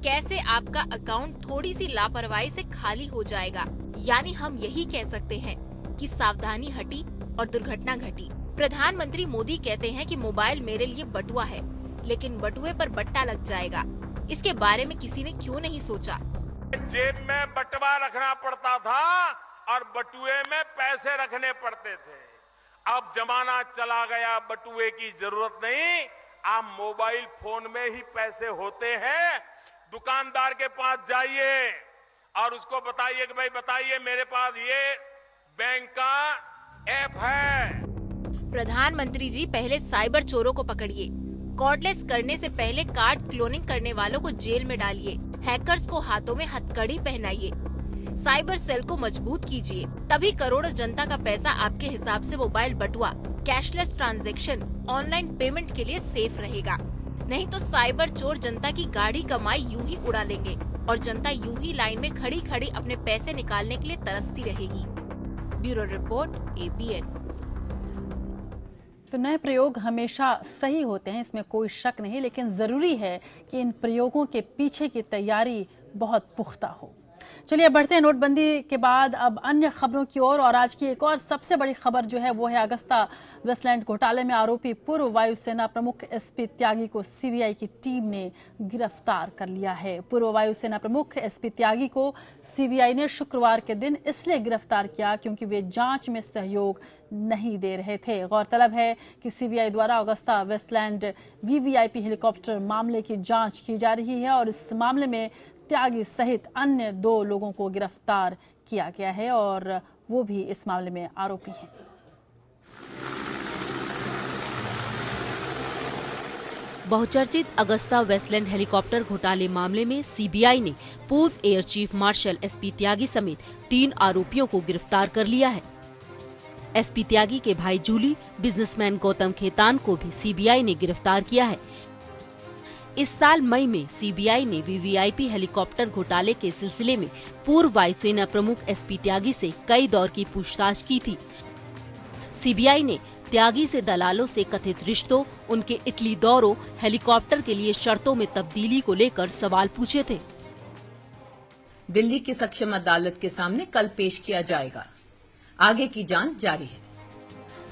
कैसे आपका अकाउंट थोड़ी सी लापरवाही से खाली हो जाएगा। यानी हम यही कह सकते हैं कि सावधानी हटी और दुर्घटना घटी। प्रधानमंत्री मोदी कहते हैं कि मोबाइल मेरे लिए बटुआ है, लेकिन बटुए पर बट्टा लग जाएगा। इसके बारे में किसी ने क्यों नहीं सोचा?
जेब में बटुआ रखना पड़ता था और बटुए में पैसे रखने पड़ते थे। अब जमाना चला गया, बटुए की जरूरत नहीं, आप मोबाइल फोन में ही पैसे होते हैं। दुकानदार के पास जाइए और उसको बताइए कि भाई बताइए मेरे पास ये बैंक का ऐप है।
प्रधानमंत्री जी पहले साइबर चोरों को पकड़िए, कॉर्डलेस करने से पहले कार्ड क्लोनिंग करने वालों को जेल में डालिए, हैकर्स को हाथों में हथकड़ी पहनाइए, साइबर सेल को मजबूत कीजिए, तभी करोड़ों जनता का पैसा आपके हिसाब से मोबाइल बटुआ, कैशलेस ट्रांजैक्शन, ऑनलाइन पेमेंट के लिए सेफ रहेगा। नहीं तो साइबर चोर जनता की गाढ़ी कमाई यूं ही उड़ा लेंगे और जनता यूं ही लाइन में खड़ी खड़ी अपने पैसे निकालने के लिए तरसती रहेगी। Bureau report, APN।
तो नए प्रयोग हमेशा सही होते हैं, इसमें कोई शक नहीं, लेकिन जरूरी है कि इन प्रयोगों के पीछे की तैयारी बहुत पुख्ता हो। चलिए बढ़ते हैं नोटबंदी के बाद अब अन्य खबरों की ओर। और आज की एक और सबसे बड़ी खबर जो है वो है अगस्ता वेस्टलैंड घोटाले में आरोपी पूर्व वायुसेना प्रमुख SP त्यागी को CBI की टीम ने गिरफ्तार कर लिया है। पूर्व वायुसेना प्रमुख SP त्यागी को CBI ने शुक्रवार के दिन इसलिए गिरफ्तार किया क्योंकि वे जांच में सहयोग नहीं दे रहे थे। गौरतलब है कि CBI द्वारा अगस्ता वेस्टलैंड VVIP हेलीकॉप्टर मामले की जांच की जा रही है और इस मामले में त्यागी सहित अन्य 2 लोगों को गिरफ्तार किया गया है और वो भी इस मामले में आरोपी हैं।
बहुचर्चित अगस्ता वेस्टलैंड हेलीकॉप्टर घोटाले मामले में CBI ने पूर्व एयर चीफ मार्शल SP त्यागी समेत 3 आरोपियों को गिरफ्तार कर लिया है। SP त्यागी के भाई जूली, बिजनेसमैन गौतम खेतान को भी CBI ने गिरफ्तार किया है। इस साल मई में CBI ने VVIP हेलीकॉप्टर घोटाले के सिलसिले में पूर्व वायुसेना प्रमुख SP त्यागी से कई दौर की पूछताछ की थी। CBI ने त्यागी से दलालों से कथित रिश्तों, उनके इटली दौरों, हेलीकॉप्टर के लिए शर्तों में तब्दीली को लेकर सवाल पूछे थे।
दिल्ली की सक्षम अदालत के सामने कल पेश किया जाएगा। आगे की जांच जारी है।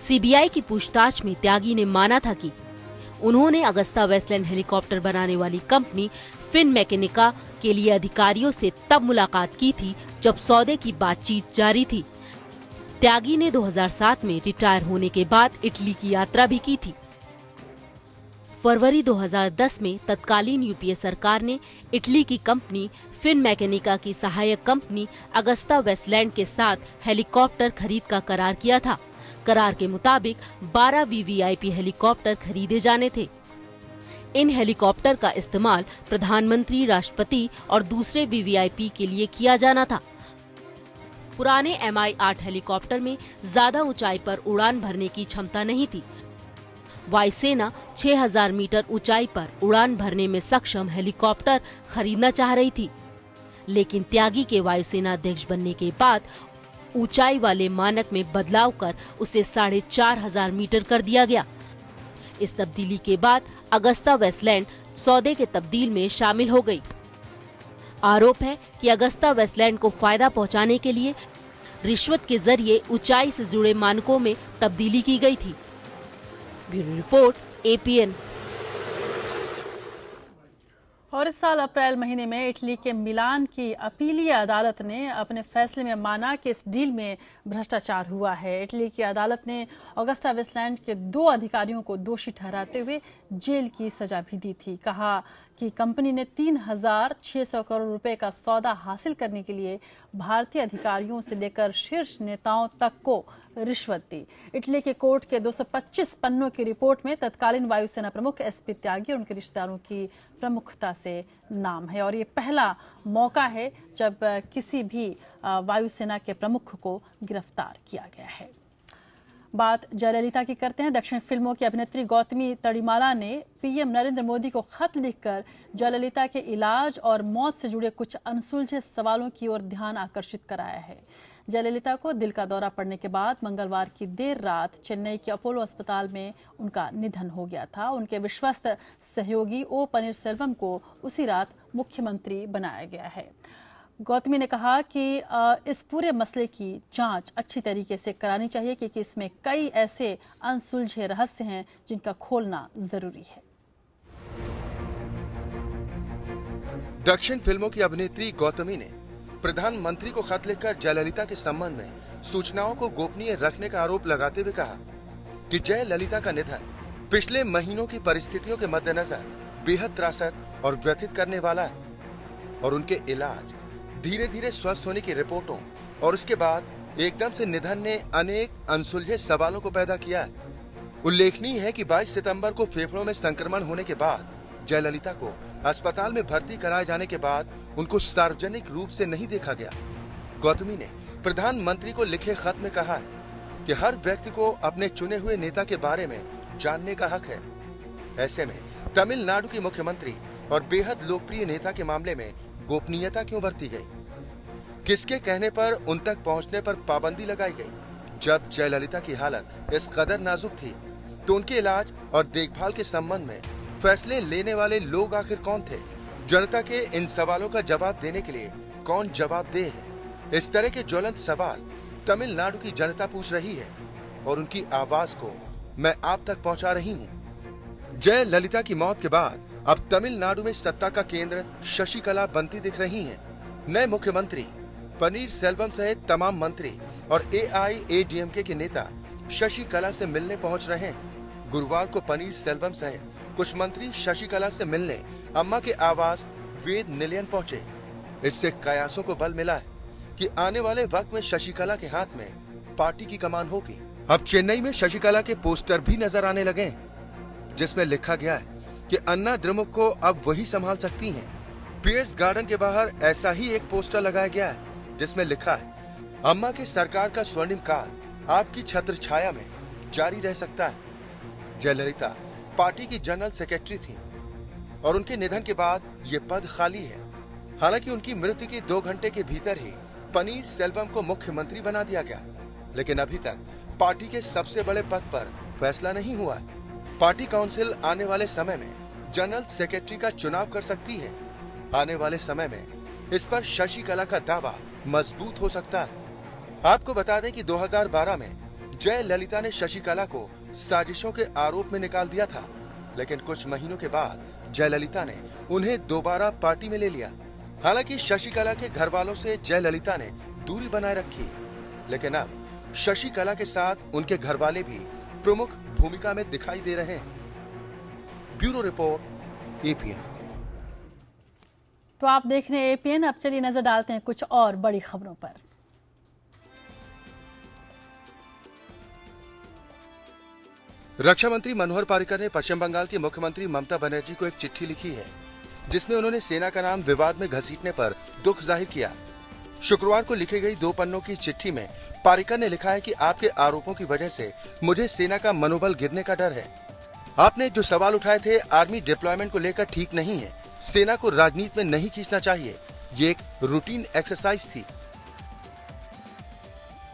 CBI की पूछताछ में त्यागी ने माना था कि उन्होंने अगस्ता वेस्टलैंड हेलीकॉप्टर बनाने वाली कंपनी फिन मैकेनिका के लिए अधिकारियों से तब मुलाकात की थी जब सौदे की बातचीत जारी थी। त्यागी ने 2007 में रिटायर होने के बाद इटली की यात्रा भी की थी। फरवरी 2010 में तत्कालीन UPA सरकार ने इटली की कंपनी फिन मैकेनिका की सहायक कंपनी अगस्ता वेस्टलैंड के साथ हेलीकॉप्टर खरीद का करार किया था। करार के मुताबिक 12 VVIP हेलीकॉप्टर खरीदे जाने थे। इन हेलीकॉप्टर का इस्तेमाल प्रधानमंत्री, राष्ट्रपति और दूसरे VVIP के लिए किया जाना था। पुराने Mi-8 हेलीकॉप्टर में ज्यादा ऊंचाई पर उड़ान भरने की क्षमता नहीं थी। वायुसेना 6000 मीटर ऊंचाई पर उड़ान भरने में सक्षम हेलीकॉप्टर खरीदना चाह रही थी, लेकिन त्यागी के वायुसेना अध्यक्ष बनने के बाद ऊंचाई वाले मानक में बदलाव कर उसे 4500 मीटर कर दिया गया। इस तब्दीली के बाद अगस्ता वेस्टलैंड सौदे के तब्दील में शामिल हो गई। आरोप है कि अगस्ता वेस्टलैंड को फायदा पहुंचाने के लिए रिश्वत के जरिए ऊंचाई से जुड़े मानकों में तब्दीली की गई थी। Bureau report, APN।
और इस साल अप्रैल महीने में इटली के मिलान की अपीलीय अदालत ने अपने फैसले में माना कि इस डील में भ्रष्टाचार हुआ है। इटली की अदालत ने अगस्ता वेस्टलैंड के 2 अधिकारियों को दोषी ठहराते हुए जेल की सजा भी दी थी। कहा कि कंपनी ने 3600 करोड़ रुपए का सौदा हासिल करने के लिए भारतीय अधिकारियों से लेकर शीर्ष नेताओं तक को रिश्वत दी। इटली के कोर्ट के 225 पन्नों की रिपोर्ट में तत्कालीन वायुसेना प्रमुख SP त्यागी और उनके रिश्तेदारों की प्रमुखता से नाम है और ये पहला मौका है जब किसी भी वायुसेना के प्रमुख को गिरफ्तार किया गया है। बात जयललिता की करते हैं। दक्षिण फिल्मों की अभिनेत्री गौतमी तड़ीमाला ने PM नरेंद्र मोदी को खत लिखकर जयललिता के इलाज और मौत से जुड़े कुछ अनसुलझे सवालों की ओर ध्यान आकर्षित कराया है। जयललिता को दिल का दौरा पड़ने के बाद मंगलवार की देर रात चेन्नई के अपोलो अस्पताल में उनका निधन हो गया था। उनके विश्वस्त सहयोगी ओ पनीरसेल्वम को उसी रात मुख्यमंत्री बनाया गया है। गौतमी ने कहा कि इस पूरे मसले की जांच अच्छी तरीके से करानी चाहिए क्योंकि इसमें कई ऐसे अनसुलझे रहस्य हैं जिनका खोलना जरूरी है।
दक्षिण फिल्मों की अभिनेत्री गौतमी ने प्रधानमंत्री को खत लिखकर जयललिता के संबंध में सूचनाओं को गोपनीय रखने का आरोप लगाते हुए कहा कि जयललिता का निधन पिछले महीनों की परिस्थितियों के मद्देनजर बेहद त्रासक और व्यथित करने वाला है और उनके इलाज, धीरे धीरे स्वस्थ होने की रिपोर्टों और उसके बाद एकदम से निधन ने अनेक अनसुलझे सवालों को पैदा किया है। उल्लेखनीय है कि 22 सितंबर को फेफड़ों में संक्रमण होने के बाद जयललिता को अस्पताल में भर्ती कराए जाने के बाद उनको सार्वजनिक रूप से नहीं देखा गया। गौतमी ने प्रधानमंत्री को लिखे खत में कहा कि हर व्यक्ति को अपने चुने हुए नेता के बारे में जानने का हक है। ऐसे में तमिलनाडु की मुख्यमंत्री और बेहद लोकप्रिय नेता के मामले में गोपनीयता क्यों बरती गई? किसके कहने पर उन तक पहुंचने पर पाबंदी लगाई गई? जब जयललिता की हालत इस कदर नाजुक थी तो उनके इलाज और देखभाल के संबंध में फैसले लेने वाले लोग आखिर कौन थे? जनता के इन सवालों का जवाब देने के लिए कौन जवाबदेह है? इस तरह के ज्वलंत सवाल तमिलनाडु की जनता पूछ रही है और उनकी आवाज को मैं आप तक पहुंचा रही हूं। जयललिता की मौत के बाद अब तमिलनाडु में सत्ता का केंद्र शशिकला बनती दिख रही हैं। नए मुख्यमंत्री पनीरसेल्वम सहित तमाम मंत्री और AIADMK के नेता शशिकला से मिलने पहुंच रहे हैं। गुरुवार को पनीरसेल्वम सहित कुछ मंत्री शशिकला से मिलने अम्मा के आवास वेद निलयन पहुंचे। इससे कयासों को बल मिला है कि आने वाले वक्त में शशिकला के हाथ में पार्टी की कमान होगी। अब चेन्नई में शशिकला के पोस्टर भी नजर आने लगे हैं जिसमें लिखा गया है कि अन्ना द्रमुक को अब वही संभाल सकती हैं। पीएस गार्डन के बाहर ऐसा ही एक पोस्टर लगाया गया है जिसमें लिखा है, अम्मा की सरकार का स्वर्णिम काल आपकी छत्र छाया में जारी रह सकता है। जयललिता पार्टी की जनरल सेक्रेटरी थी और उनके निधन के बाद ये पद खाली है। हालांकि उनकी मृत्यु के 2 घंटे के भीतर ही पनीरसेल्वम को मुख्यमंत्री बना दिया गया, लेकिन अभी तक पार्टी के सबसे बड़े पद पर फैसला नहीं हुआ है। पार्टी काउंसिल आने वाले समय में जनरल सेक्रेटरी का चुनाव कर सकती है। आने वाले समय में इस पर शशिकला का दावा मजबूत हो सकता है। आपको बता दें कि 2012 में जयललिता ने शशिकला को साजिशों के आरोप में निकाल दिया था, लेकिन कुछ महीनों के बाद जयललिता ने उन्हें दोबारा पार्टी में ले लिया। हालांकि शशिकला के घर वालों से जयललिता ने दूरी बनाए रखी, लेकिन अब शशिकला के साथ उनके घर वाले भी प्रमुख भूमिका में दिखाई दे रहे हैं। Bureau report, APN।
तो आप देख रहे हैं APN। अब चलिए नजर डालते हैं कुछ और बड़ी खबरों पर।
रक्षा मंत्री मनोहर पर्रिकर ने पश्चिम बंगाल की मुख्यमंत्री ममता बनर्जी को एक चिट्ठी लिखी है जिसमें उन्होंने सेना का नाम विवाद में घसीटने पर दुख जाहिर किया। शुक्रवार को लिखी गई 2 पन्नों की चिट्ठी में पर्रिकर ने लिखा है कि आपके आरोपों की वजह से मुझे सेना का मनोबल गिरने का डर है। आपने जो सवाल उठाए थे आर्मी डिप्लॉयमेंट को लेकर ठीक नहीं है। सेना को राजनीति में नहीं खींचना चाहिए, ये एक रूटीन एक्सरसाइज थी।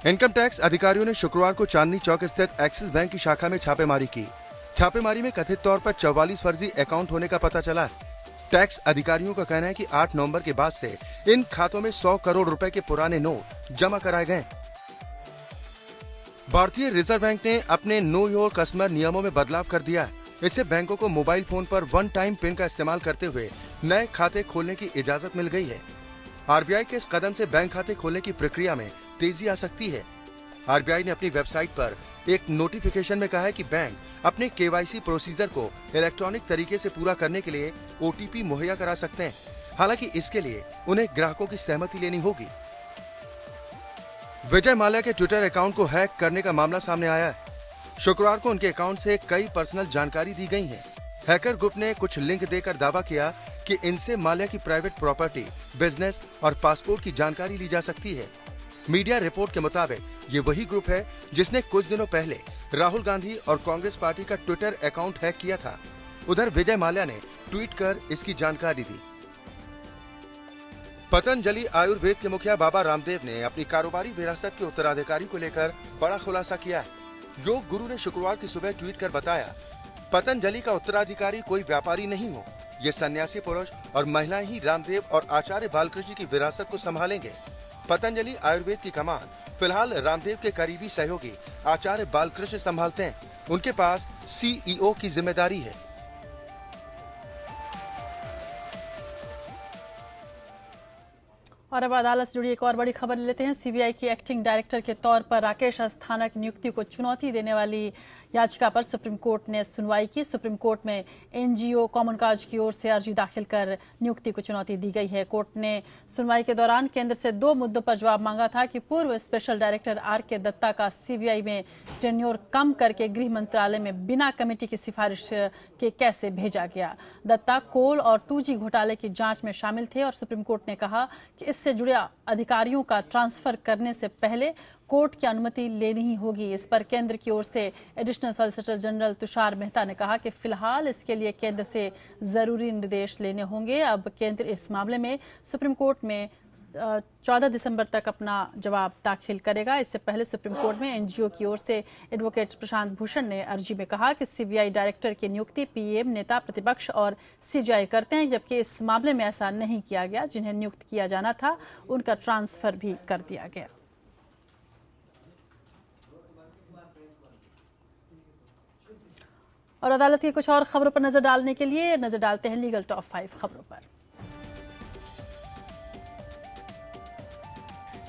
इनकम टैक्स अधिकारियों ने शुक्रवार को चांदनी चौक स्थित एक्सिस बैंक की शाखा में छापेमारी की। छापेमारी में कथित तौर पर 44 फर्जी अकाउंट होने का पता चला। टैक्स अधिकारियों का कहना है कि 8 नवंबर के बाद से इन खातों में 100 करोड़ रुपए के पुराने नोट जमा कराए गए। भारतीय रिजर्व बैंक ने अपने नो योर कस्टमर नियमों में बदलाव कर दिया है। इससे बैंकों को मोबाइल फोन पर 1 टाइम पिन का इस्तेमाल करते हुए नए खाते खोलने की इजाजत मिल गई है। RBI के इस कदम से बैंक खाते खोलने की प्रक्रिया में तेजी आ सकती है। RBI ने अपनी वेबसाइट पर एक नोटिफिकेशन में कहा है कि बैंक अपने KYC प्रोसीजर को इलेक्ट्रॉनिक तरीके से पूरा करने के लिए OTP मुहैया करा सकते हैं। हालांकि इसके लिए उन्हें ग्राहकों की सहमति लेनी होगी। विजय माल्या के ट्विटर अकाउंट को हैक करने का मामला सामने आया है। शुक्रवार को उनके अकाउंट से कई पर्सनल जानकारी दी गई है। हैकर ग्रुप ने कुछ लिंक देकर दावा किया कि इनसे माल्या की प्राइवेट प्रॉपर्टी, बिजनेस और पासपोर्ट की जानकारी ली जा सकती है। मीडिया रिपोर्ट के मुताबिक ये वही ग्रुप है जिसने कुछ दिनों पहले राहुल गांधी और कांग्रेस पार्टी का ट्विटर अकाउंट हैक किया था। उधर विजय माल्या ने ट्वीट कर इसकी जानकारी दी। पतंजलि आयुर्वेद के मुखिया बाबा रामदेव ने अपनी कारोबारी विरासत के उत्तराधिकारी को लेकर बड़ा खुलासा किया है। योग गुरु ने शुक्रवार की सुबह ट्वीट कर बताया, पतंजलि का उत्तराधिकारी कोई व्यापारी नहीं हो, ये सन्यासी पुरुष और महिलाएं ही रामदेव और आचार्य बालकृष्ण की विरासत को संभालेंगे। पतंजलि आयुर्वेद की कमान फिलहाल रामदेव के करीबी सहयोगी आचार्य बालकृष्ण संभालते हैं। उनके पास CEO की जिम्मेदारी है।
और अब अदालत से जुड़ी एक और बड़ी खबर लेते हैं। CBI की एक्टिंग डायरेक्टर के तौर पर राकेश अस्थाना की नियुक्ति को चुनौती देने वाली याचिका पर सुप्रीम कोर्ट ने सुनवाई की। सुप्रीम कोर्ट में NGO कॉमन काज की ओर से अर्जी दाखिल कर नियुक्ति को चुनौती दी गई है। कोर्ट ने सुनवाई के दौरान केंद्र से 2 मुद्दों पर जवाब मांगा था कि पूर्व स्पेशल डायरेक्टर RK दत्ता का CBI में टेन्योर कम करके गृह मंत्रालय में बिना कमेटी की सिफारिश के कैसे भेजा गया। दत्ता कोल और 2G घोटाले की जांच में शामिल थे और सुप्रीम कोर्ट ने कहा कि इससे जुड़े अधिकारियों का ट्रांसफर करने से पहले कोर्ट की अनुमति लेनी ही होगी। इस पर केंद्र की ओर से additional solicitor general Tushar Mehta ने कहा कि फिलहाल इसके लिए केंद्र से जरूरी निर्देश लेने होंगे। अब केंद्र इस मामले में सुप्रीम कोर्ट में 14 दिसंबर तक अपना जवाब दाखिल करेगा। इससे पहले सुप्रीम कोर्ट में NGO की ओर से एडवोकेट प्रशांत भूषण ने अर्जी में कहा कि CBI डायरेक्टर की नियुक्ति PM, नेता प्रतिपक्ष और CJI करते हैं, जबकि इस मामले में ऐसा नहीं किया गया। जिन्हें नियुक्त किया जाना था उनका ट्रांसफर भी कर दिया गया। और अदालत की कुछ और खबरों पर नजर डालने के लिए नजर डालते हैं लीगल टॉप 5 खबरों पर।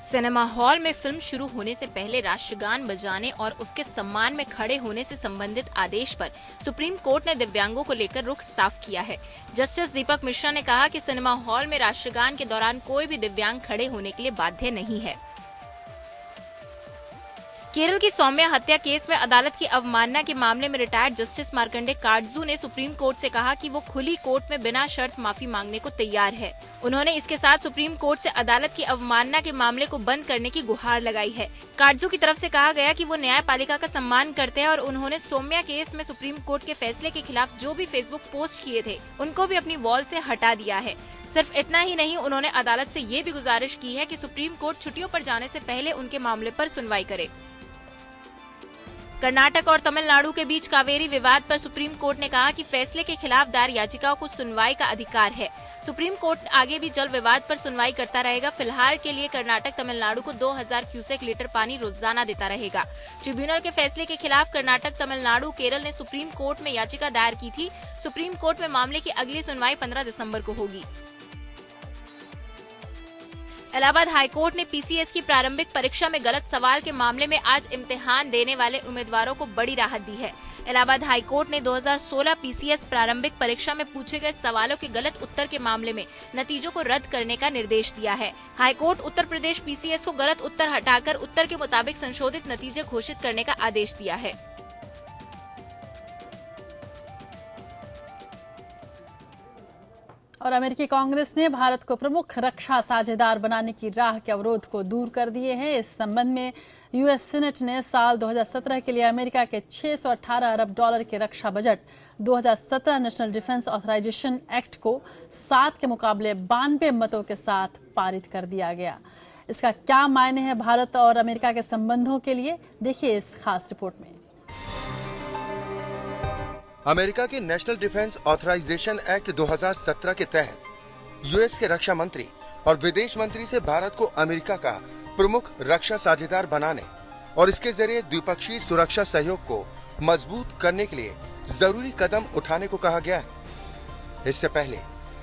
सिनेमा हॉल में फिल्म शुरू होने से पहले राष्ट्रगान बजाने और उसके सम्मान में खड़े होने से संबंधित आदेश पर सुप्रीम कोर्ट ने दिव्यांगों को लेकर रुख साफ किया है। जस्टिस दीपक मिश्रा ने कहा कि सिनेमा हॉल में राष्ट्रगान के दौरान कोई भी दिव्यांग खड़े होने के लिए बाध्य नहीं है। केरल की सौम्या हत्या केस में अदालत की अवमानना के मामले में रिटायर्ड जस्टिस मार्कंडे काटजू ने सुप्रीम कोर्ट से कहा कि वो खुली कोर्ट में बिना शर्त माफी मांगने को तैयार है। उन्होंने इसके साथ सुप्रीम कोर्ट से अदालत की अवमानना के मामले को बंद करने की गुहार लगाई है। काटजू की तरफ से कहा गया कि वो न्यायपालिका का सम्मान करते हैं और उन्होंने सौम्या केस में सुप्रीम कोर्ट के फैसले के खिलाफ जो भी फेसबुक पोस्ट किए थे उनको भी अपनी वॉल से हटा दिया है। सिर्फ इतना ही नहीं, उन्होंने अदालत से ये भी गुजारिश की है कि सुप्रीम कोर्ट छुट्टियों पर जाने से पहले उनके मामले पर सुनवाई करे। कर्नाटक और तमिलनाडु के बीच कावेरी विवाद पर सुप्रीम कोर्ट ने कहा कि फैसले के खिलाफ दायर याचिकाओं को सुनवाई का अधिकार है। सुप्रीम कोर्ट आगे भी जल विवाद पर सुनवाई करता रहेगा। फिलहाल के लिए कर्नाटक तमिलनाडु को 2000 क्यूसेक लीटर पानी रोजाना देता रहेगा। ट्रिब्यूनल के फैसले के खिलाफ कर्नाटक, तमिलनाडु, केरल ने सुप्रीम कोर्ट में याचिका दायर की थी। सुप्रीम कोर्ट में मामले की अगली सुनवाई 15 दिसंबर को होगी। इलाहाबाद हाईकोर्ट ने PCS की प्रारंभिक परीक्षा में गलत सवाल के मामले में आज इम्तिहान देने वाले उम्मीदवारों को बड़ी राहत दी है। इलाहाबाद हाईकोर्ट ने 2016 PCS प्रारंभिक परीक्षा में पूछे गए सवालों के गलत उत्तर के मामले में नतीजों को रद्द करने का निर्देश दिया है। हाईकोर्ट उत्तर प्रदेश PCS को गलत उत्तर हटाकर उत्तर के मुताबिक संशोधित नतीजे घोषित करने का आदेश दिया है।
और अमेरिकी कांग्रेस ने भारत को प्रमुख रक्षा साझेदार बनाने की राह के अवरोध को दूर कर दिए हैं। इस संबंध में US सीनेट ने साल 2017 के लिए अमेरिका के 618 अरब डॉलर के रक्षा budget 2017 National Defense Authorization Act को 7 के मुकाबले 92 मतों के साथ पारित कर दिया गया। इसका क्या मायने है भारत और अमेरिका के संबंधों के लिए, देखिए इस खास रिपोर्ट में।
अमेरिका के नेशनल डिफेंस ऑथराइजेशन एक्ट 2017 के तहत US के रक्षा मंत्री और विदेश मंत्री से भारत को अमेरिका का प्रमुख रक्षा साझेदार बनाने और इसके जरिए द्विपक्षीय सुरक्षा सहयोग को मजबूत करने के लिए जरूरी कदम उठाने को कहा गया है। इससे पहले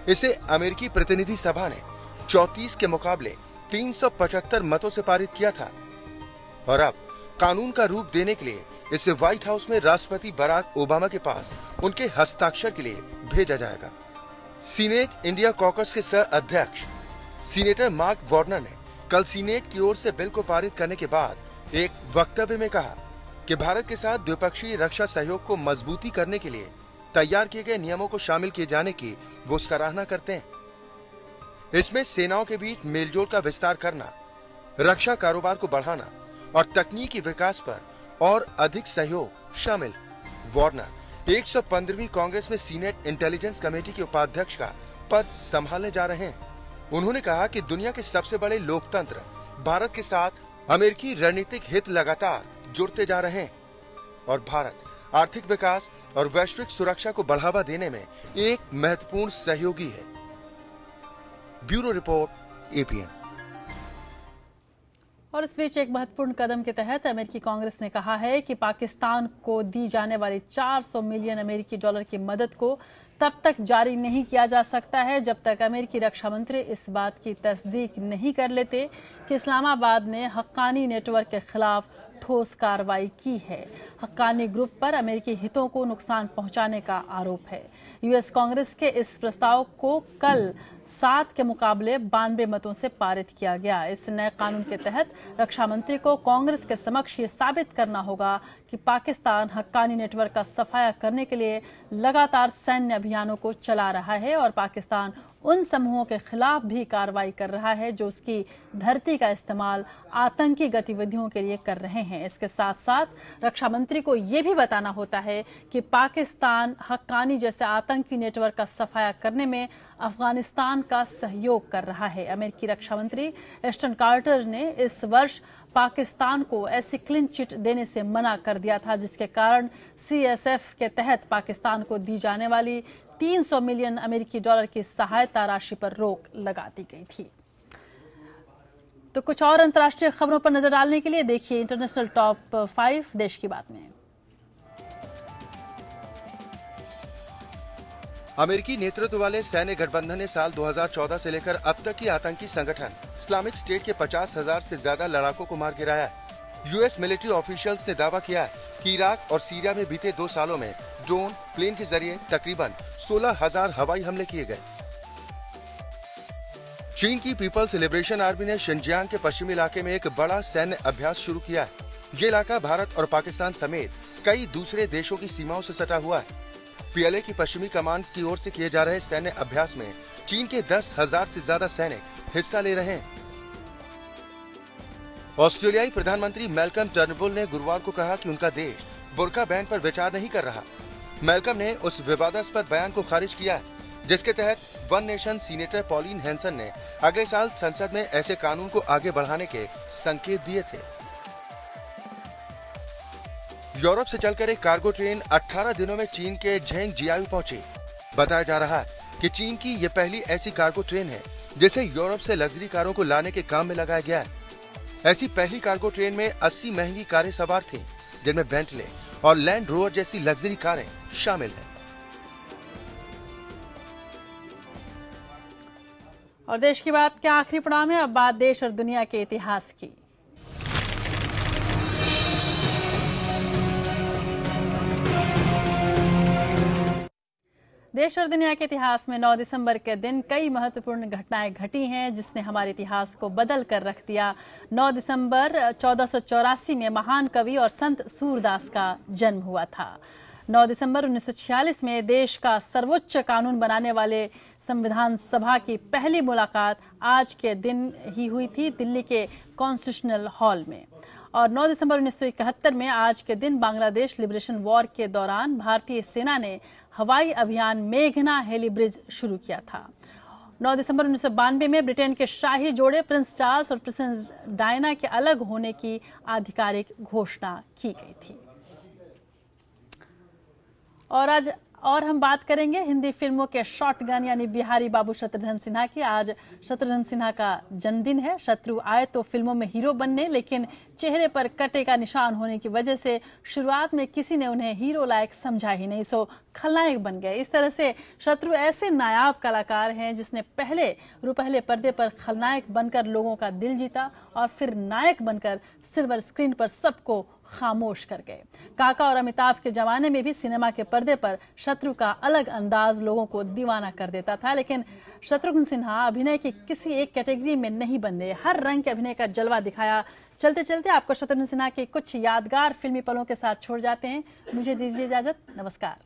इसे अमेरिकी प्रतिनिधि सभा ने 34 के मुकाबले 375 मतों से पारित किया था और अब कानून का रूप देने के लिए इसे व्हाइट हाउस में राष्ट्रपति बराक ओबामा के पास उनके हस्ताक्षर के लिए भेजा जाएगा। सीनेट इंडिया कॉकस के सह अध्यक्ष सीनेटर मार्क वार्नर ने कल सीनेट की ओर से बिल को पारित करने के बाद एक वक्तव्य में कहा कि भारत के साथ द्विपक्षीय रक्षा सहयोग को मजबूती करने के लिए तैयार किए गए नियमों को शामिल किए जाने की वो सराहना करते हैं। इसमें सेनाओं के बीच मेलजोल का विस्तार करना, रक्षा कारोबार को बढ़ाना और तकनीकी विकास पर और अधिक सहयोग शामिल। वार्नर 115वीं कांग्रेस में सीनेट इंटेलिजेंस कमेटी के उपाध्यक्ष का पद संभालने जा रहे हैं। उन्होंने कहा कि दुनिया के सबसे बड़े लोकतंत्र भारत के साथ अमेरिकी रणनीतिक हित लगातार जुड़ते जा रहे हैं और भारत आर्थिक विकास और वैश्विक सुरक्षा को बढ़ावा देने में एक महत्वपूर्ण सहयोगी है। Bureau report, APN.
और इस बीच एक महत्वपूर्ण कदम के तहत अमेरिकी कांग्रेस ने कहा है कि पाकिस्तान को दी जाने वाली 400 मिलियन अमेरिकी डॉलर की मदद को तब तक जारी नहीं किया जा सकता है जब तक अमेरिकी रक्षा मंत्री इस बात की तस्दीक नहीं कर लेते कि इस्लामाबाद ने हक्कानी नेटवर्क के खिलाफ ठोस कार्रवाई की है। हक्कानी ग्रुप पर अमेरिकी हितों को नुकसान पहुंचाने का आरोप है। यूएस कांग्रेस के इस प्रस्ताव को कल 7 के मुकाबले 92 मतों से पारित किया गया। इस नए कानून के तहत रक्षा मंत्री को कांग्रेस के समक्ष ये साबित करना होगा कि पाकिस्तान हक्कानी नेटवर्क का सफाया करने के लिए लगातार सैन्य अभियानों को चला रहा है और पाकिस्तान उन समूहों के खिलाफ भी कार्रवाई कर रहा है जो उसकी धरती का इस्तेमाल आतंकी गतिविधियों के लिए कर रहे हैं। इसके साथ साथ रक्षा मंत्री को ये भी बताना होता है कि पाकिस्तान हक्कानी जैसे आतंकी नेटवर्क का सफाया करने में अफगानिस्तान का सहयोग कर रहा है। अमेरिकी रक्षा मंत्री एस्टन कार्टर ने इस वर्ष पाकिस्तान को ऐसी क्लीन चिट देने से मना कर दिया था जिसके कारण CSF के तहत पाकिस्तान को दी जाने वाली 300 मिलियन अमेरिकी डॉलर की सहायता राशि पर रोक लगा दी गई थी। तो कुछ और अंतर्राष्ट्रीय खबरों पर नजर डालने के लिए देखिए इंटरनेशनल टॉप 5 देश की बात में।
अमेरिकी नेतृत्व वाले सैन्य गठबंधन ने साल 2014 से लेकर अब तक की आतंकी संगठन इस्लामिक स्टेट के 50,000 से ज्यादा लड़ाकों को मार गिराया है। यूएस मिलिट्री ऑफिशियल्स ने दावा किया है कि इराक और सीरिया में बीते 2 सालों में ड्रोन, प्लेन के जरिए तकरीबन 16,000 हवाई हमले किए गए। चीन की पीपल्स लिबरेशन आर्मी ने शिनजियांग के पश्चिमी इलाके में एक बड़ा सैन्य अभ्यास शुरू किया है। ये इलाका भारत और पाकिस्तान समेत कई दूसरे देशों की सीमाओं से सटा हुआ है। पीएलए की पश्चिमी कमान की ओर से किए जा रहे सैन्य अभ्यास में चीन के 10,000 से ज्यादा सैनिक हिस्सा ले रहे हैं। ऑस्ट्रेलियाई प्रधानमंत्री मैल्कम टर्नबुल ने गुरुवार को कहा कि उनका देश बुर्का बैन पर विचार नहीं कर रहा। मैल्कम ने उस विवादास्पद बयान को खारिज किया है जिसके तहत One Nation senator Pauline Hanson ने अगले साल संसद में ऐसे कानून को आगे बढ़ाने के संकेत दिए थे। यूरोप से चलकर एक कार्गो ट्रेन 18 दिनों में चीन के झेंगजियाओ पहुंची। बताया जा रहा है कि चीन की ये पहली ऐसी कार्गो ट्रेन है जिसे यूरोप से लग्जरी कारों को लाने के काम में लगाया गया है। ऐसी पहली कार्गो ट्रेन में 80 महंगी कारें सवार थीं, जिनमें बेंटले और लैंड रोवर जैसी लग्जरी कारें शामिल हैं।
और देश की बात के आखिरी पड़ाव में अब बात देश और दुनिया के इतिहास की। देश और दुनिया के इतिहास में 9 दिसंबर के दिन कई महत्वपूर्ण घटनाएं घटी हैं जिसने हमारे इतिहास को बदल कर रख दिया। 9 दिसंबर 1484 में महान कवि और संत सूरदास का जन्म हुआ था। 9 दिसंबर 1946 में देश का सर्वोच्च कानून बनाने वाले संविधान सभा की पहली मुलाकात आज के दिन ही हुई थी दिल्ली के कॉन्स्टिट्यूशनल हॉल में। और 9 दिसंबर 1971 में आज के दिन बांग्लादेश लिबरेशन वॉर के दौरान भारतीय सेना ने हवाई अभियान मेघना हेली ब्रिज शुरू किया था। 9 दिसंबर 1992 में ब्रिटेन के शाही जोड़े प्रिंस चार्ल्स और प्रिंसेस डायना के अलग होने की आधिकारिक घोषणा की गई थी। और हम बात करेंगे हिंदी फिल्मों के शॉटगन यानी बिहारी बाबू शत्रुघ्न सिन्हा की। आज शत्रुघ्न सिन्हा का जन्मदिन है। शत्रु आए तो फिल्मों में हीरो बनने, लेकिन चेहरे पर कटे का निशान होने की वजह से शुरुआत में किसी ने उन्हें हीरो लायक समझा ही नहीं, सो खलनायक बन गए। इस तरह से शत्रु ऐसे नायाब कलाकार हैं जिसने पहले पर्दे पर खलनायक बनकर लोगों का दिल जीता और फिर नायक बनकर सिल्वर स्क्रीन पर सबको खामोश कर गए। काका और अमिताभ के जमाने में भी सिनेमा के पर्दे पर शत्रु का अलग अंदाज लोगों को दीवाना कर देता था, लेकिन शत्रुघ्न सिन्हा अभिनय की किसी एक कैटेगरी में नहीं बंधे। हर रंग के अभिनय का जलवा दिखाया। चलते चलते आपको शत्रुघ्न सिन्हा के कुछ यादगार फिल्मी पलों के साथ छोड़ जाते हैं। मुझे दीजिए इजाजत। नमस्कार।